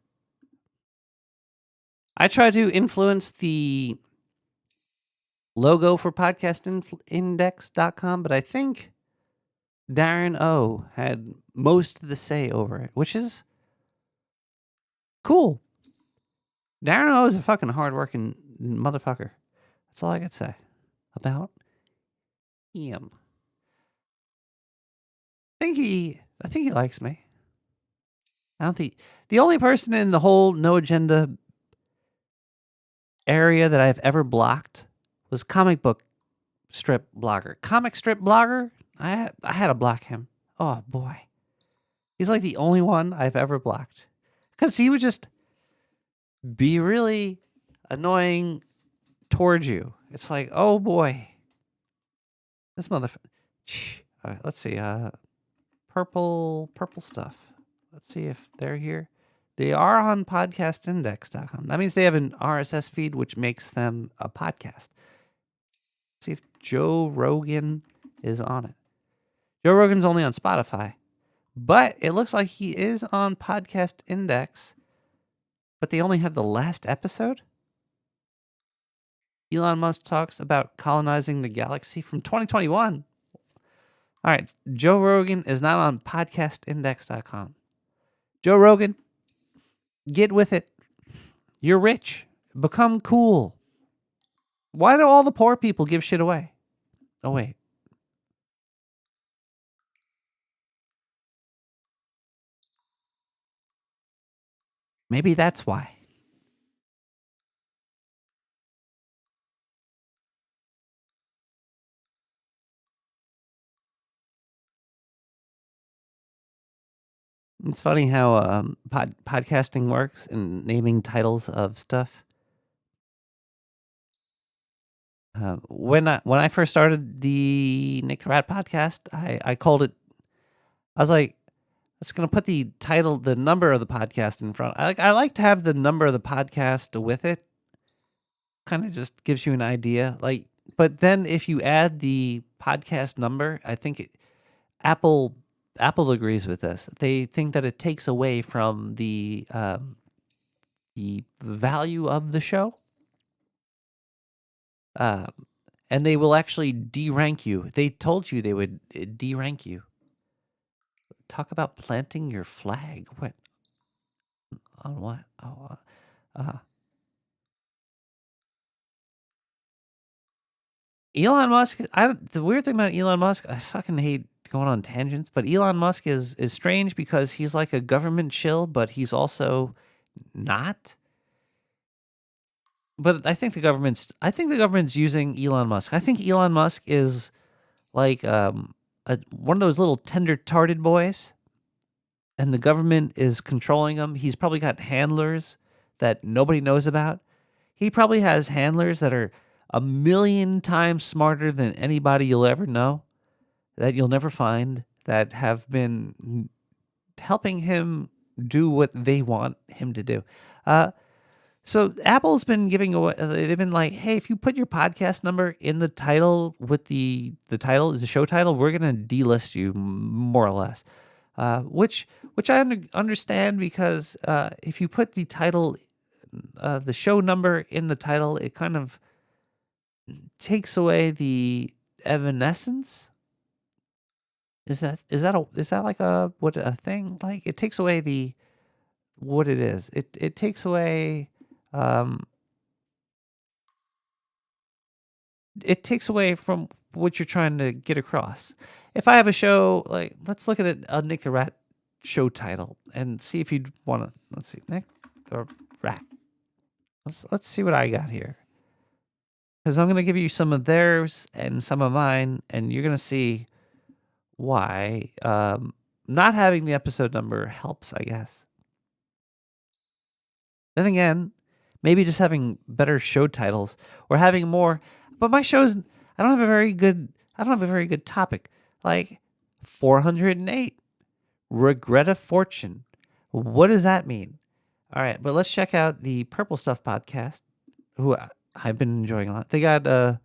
I try to influence the logo for podcastindex.com, but I think Darren O had most of the say over it, which is cool. Darren O is a fucking hardworking motherfucker. That's all I could say about him. I think he likes me. I don't think the only person in the whole No Agenda area that I've ever blocked was comic strip blogger. I had to block him. Oh boy. He's like the only one I've ever blocked. Because he would just be really annoying towards you. It's like, oh boy. This motherfucker. All right, let's see. Purple stuff. Let's see if they're here. They are on podcastindex.com. That means they have an RSS feed, which makes them a podcast. Let's see if Joe Rogan is on it. Joe Rogan's only on Spotify, but it looks like he is on Podcast Index, but they only have the last episode. Elon Musk talks about colonizing the galaxy from 2021. All right, Joe Rogan is not on podcastindex.com. Joe Rogan, get with it. You're rich. Become cool. Why do all the poor people give shit away? Oh, wait. Maybe that's why. It's funny how podcasting works and naming titles of stuff. When I first started the Nick the Rat podcast, I called it. I was like, I'm just gonna put the title, the number of the podcast in front. I like to have the number of the podcast with it. Kind of just gives you an idea. Like, but then if you add the podcast number, I think Apple agrees with this. They think that it takes away from the value of the show. And they will actually derank you. They told you they would derank you. Talk about planting your flag. What? On what? Oh, Elon Musk, the weird thing about Elon Musk, I fucking hate going on tangents, but Elon Musk is strange because he's like a government shill, but he's also not. But I think the government's using Elon Musk. I think Elon Musk is like one of those little tender-tarted boys, and the government is controlling him. He's probably got handlers that nobody knows about. He probably has handlers that are 1,000,000 times smarter than anybody you'll ever know, that you'll never find, that have been helping him do what they want him to do. So Apple's been giving away, they've been like, hey, if you put your podcast number in the title with the show title, we're going to delist you, more or less. Which I understand, because if you put the title, the show number in the title, it kind of takes away the evanescence. Is that like a thing? Like, it takes away what it is. It takes away it takes away from what you're trying to get across. If I have a show, like, let's look at a Nick the Rat show title and see if you'd want to. Let's see, Nick the Rat. Let's see what I got here, because I'm going to give you some of theirs and some of mine, and you're going to see why not having the episode number helps, I guess. Then again, maybe just having better show titles or having more. But my shows, I don't have a very good topic. Like 408, Regret of Fortune. What does that mean? All right, but let's check out the Purple Stuff podcast, who I've been enjoying a lot. They got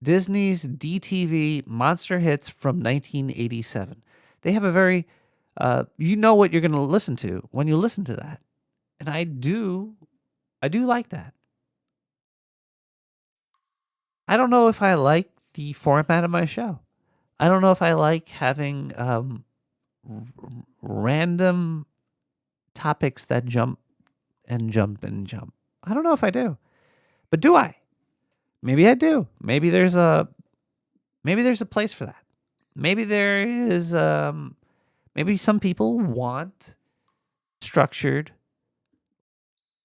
Disney's DTV Monster Hits from 1987. They have a very, you know what you're going to listen to when you listen to that. And I do like that. I don't know if I like the format of my show. I don't know if I like having random topics that jump and jump and jump. I don't know if I do. But do I? Maybe I do. Maybe there's a place for that. Maybe there is maybe some people want structured,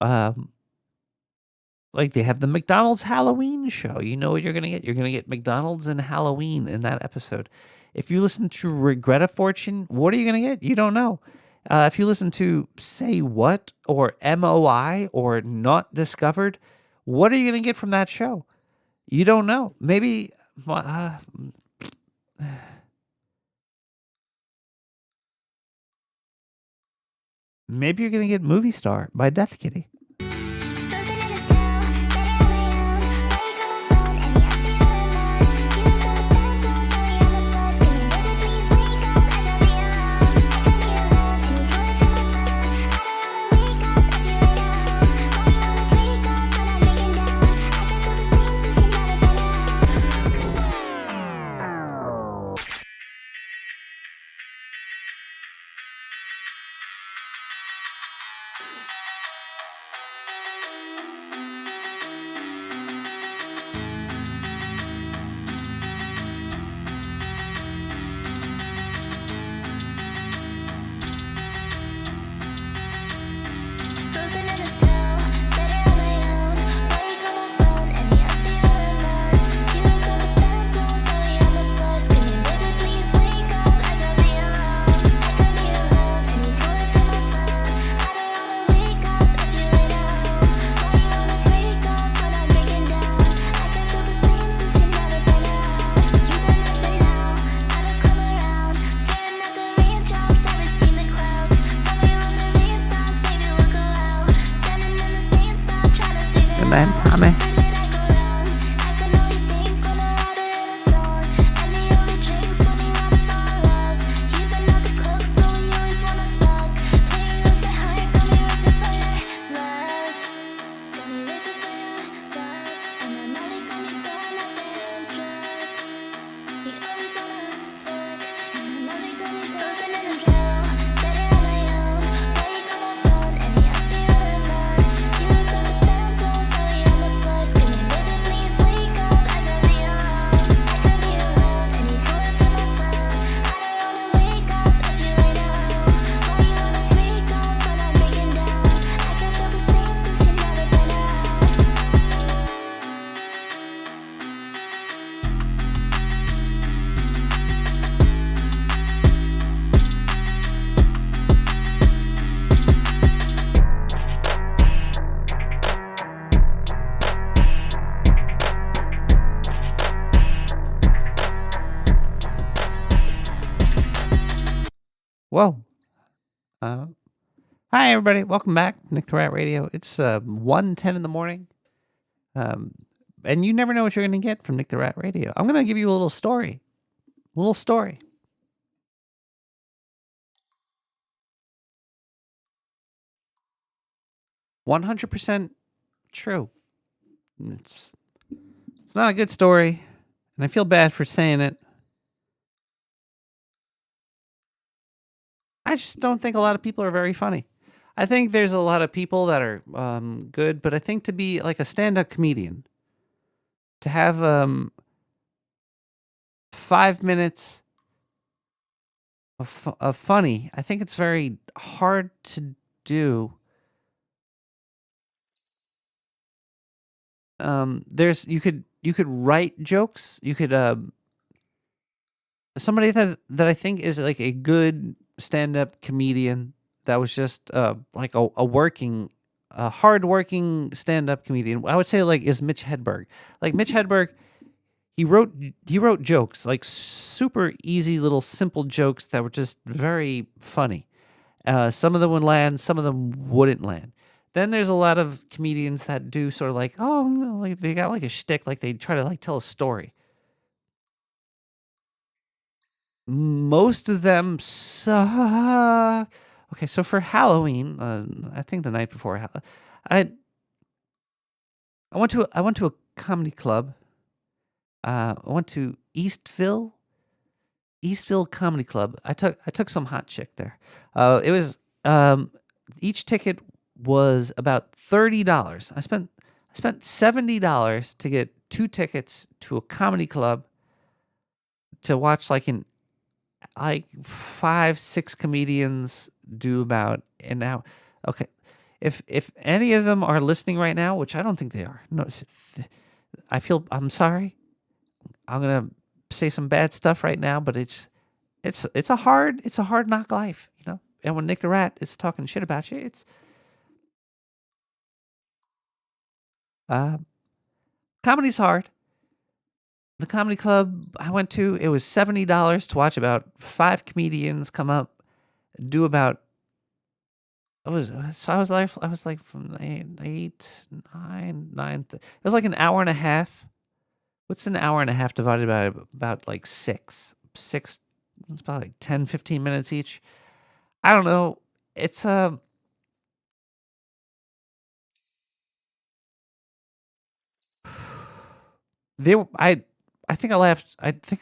like they have the McDonald's Halloween show. You know what you're going to get? You're going to get McDonald's and Halloween in that episode. If you listen to Regret of Fortune, what are you going to get? You don't know. If you listen to Say What or MOI or Not Discovered, what are you going to get from that show? You don't know. Maybe maybe you're going to get Movie Star by Death Kitty. Man, Tommy. Whoa. Hi, everybody. Welcome back. Nick the Rat Radio. It's 1:10 in the morning. And you never know what you're going to get from Nick the Rat Radio. I'm going to give you a little story. A little story. "100% true." It's not a good story, and I feel bad for saying it. I just don't think a lot of people are very funny. I think there's a lot of people that are good, but I think to be like a stand-up comedian, to have 5 minutes of funny, I think it's very hard to do. There's you could write jokes. You could somebody that I think is like a good stand-up comedian that was just like a hard-working stand-up comedian. I would say like is Mitch Hedberg. Like Mitch Hedberg, he wrote jokes, like super easy little simple jokes that were just very funny. Some of them would land, some of them wouldn't land. Then there's a lot of comedians that do sort of like, oh, no, like they got like a shtick, like they try to like tell a story. Most of them suck. Okay, so for Halloween, I think the night before I went to a comedy club. I went to Eastville Comedy Club. I took some hot chick there. It was each ticket was about $30. I spent $70 to get 2 tickets to a comedy club to watch like 5-6 comedians do about an hour. Okay, if any of them are listening right now, which I don't think they are. No, I'm sorry. I'm gonna say some bad stuff right now, but it's a hard knock life, you know. And when Nick the Rat is talking shit about you, it's comedy's hard. The comedy club I went to, it was $70 to watch about 5 comedians come up, do about. I was like from 8, 9. It was like an hour and a half. What's an hour and a half divided by about like 6? It's about like 10, 15 minutes each. I don't know. It's I think I laughed. I think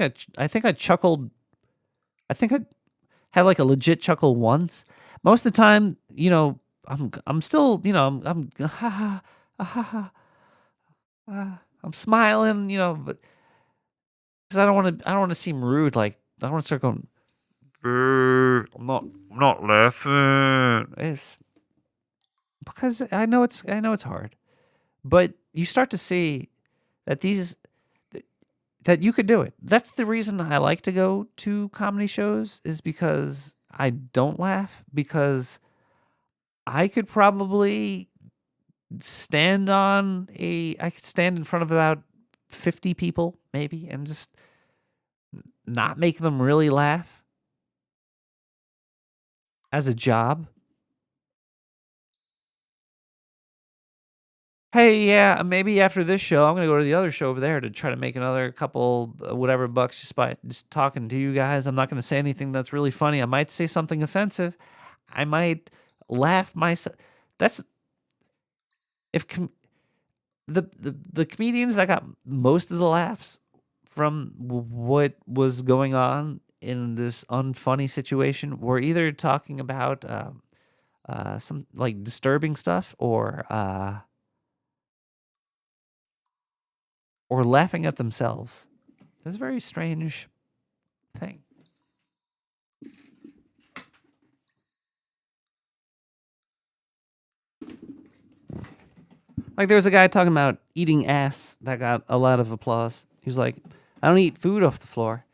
I chuckled. I think I had like a legit chuckle once. Most of the time, you know, I'm still, you know, I'm ha ha ha. I'm smiling, you know, but because I don't want to seem rude. Like I don't want to start going. I'm not laughing. It's because I know it's hard, but you start to see that that you could do it. That's the reason I like to go to comedy shows, is because I don't laugh, because I could probably I could stand in front of about 50 people maybe and just not make them really laugh as a job. Hey, yeah, maybe after this show, I'm gonna go to the other show over there to try to make another couple whatever bucks just by just talking to you guys. I'm not gonna say anything that's really funny. I might say something offensive. I might laugh myself. That's if the comedians that got most of the laughs from what was going on in this unfunny situation were either talking about some like disturbing stuff or laughing at themselves. It was a very strange thing. Like there was a guy talking about eating ass that got a lot of applause. He was like, I don't eat food off the floor.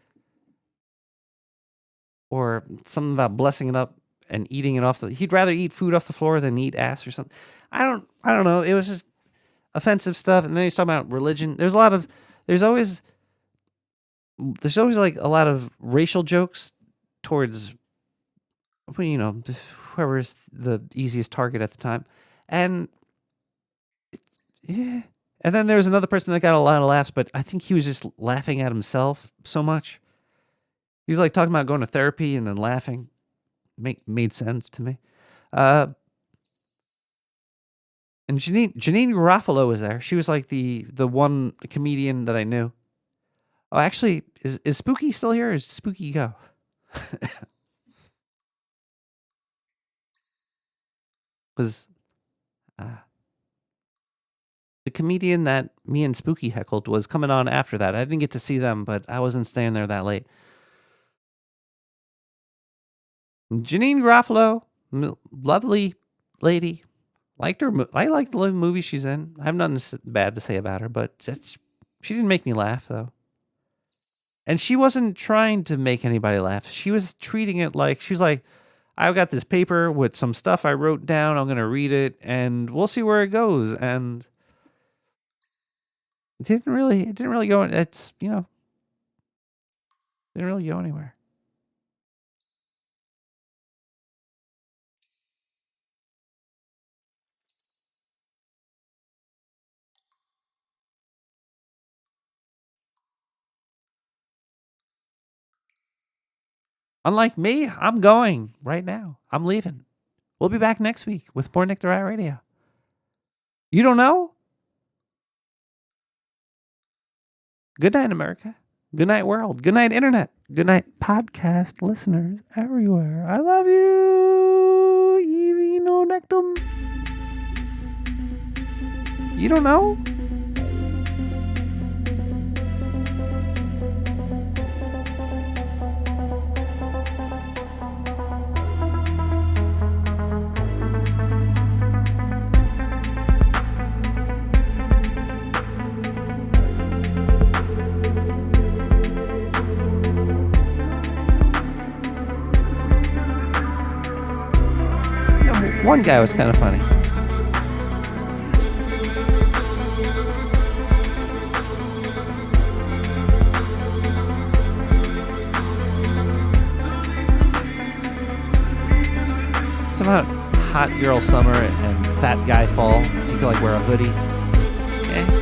Or something about blessing it up and eating it he'd rather eat food off the floor than eat ass or something. I don't know. It was just offensive stuff. And then he's talking about religion. There's always like a lot of racial jokes towards whoever's the easiest target at the time. And yeah. And then there was another person that got a lot of laughs, but I think he was just laughing at himself so much. He was like talking about going to therapy and then laughing. Made sense to me. And Janine Garofalo was there. She was like the one comedian that I knew. Oh, actually, is Spooky still here? Or is Spooky go? Was the comedian that me and Spooky heckled was coming on after that. I didn't get to see them, but I wasn't staying there that late. Janine Garofalo, lovely lady. Liked her. I liked the movie she's in. I have nothing bad to say about her, but she didn't make me laugh, though. And she wasn't trying to make anybody laugh. She was treating it like, she was like, I've got this paper with some stuff I wrote down. I'm going to read it, and we'll see where it goes. And it didn't really go. It's, didn't really go anywhere. Unlike me, I'm going right now. I'm leaving. We'll be back next week with more Nick the Rat Radio. You don't know? Good night, America. Good night, world. Good night, internet. Good night, podcast listeners everywhere. I love you. Evino nectum. You don't know? One guy was kind of funny. Somehow hot girl summer and fat guy fall. You feel like wear a hoodie. Yeah.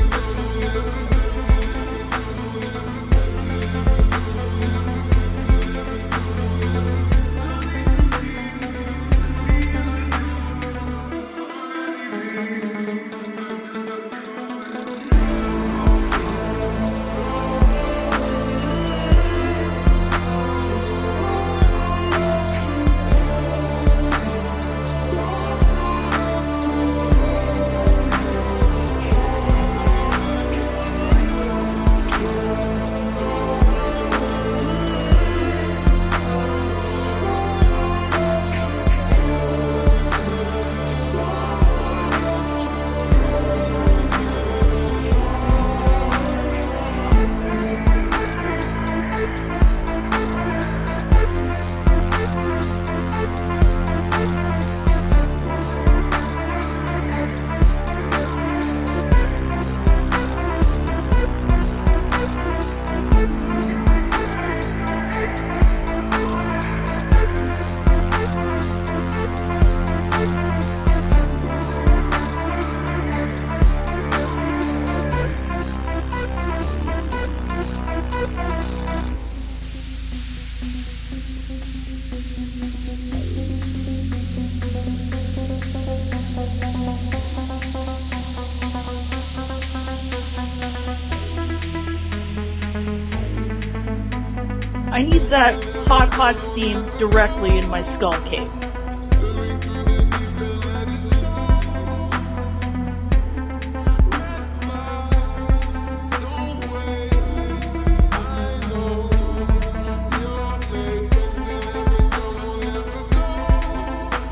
I need that hot steam directly in my skull cave.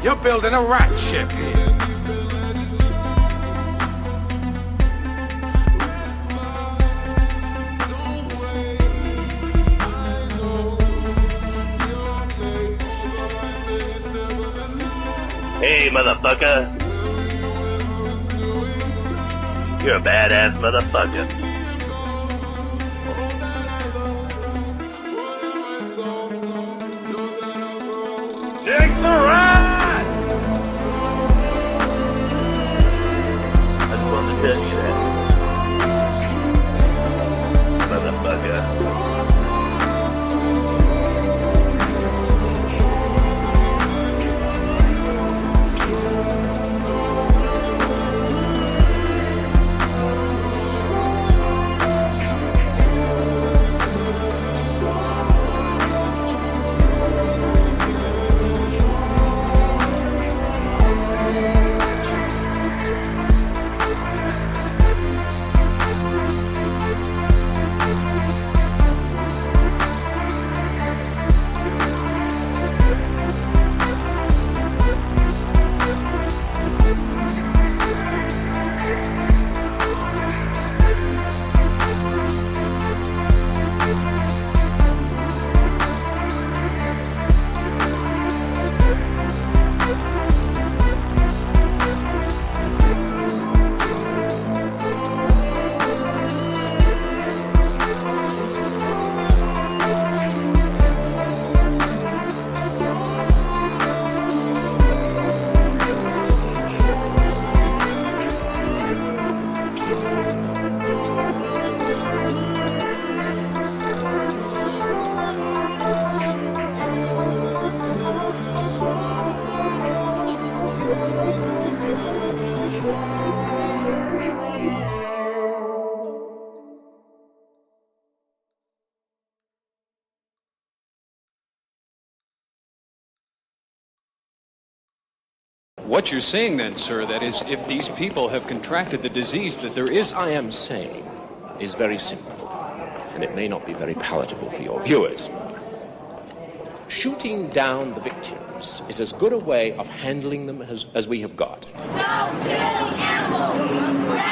You're building a rat ship here. Hey, motherfucker. You're a badass motherfucker. Dick! Alright! I just wanted to tell you that. Motherfucker. What you're saying then, sir, that is, if these people have contracted the disease that there is... I am saying is very simple, and it may not be very palatable for your viewers. Shooting down the victims is as good a way of handling them as we have got. Stop killing animals!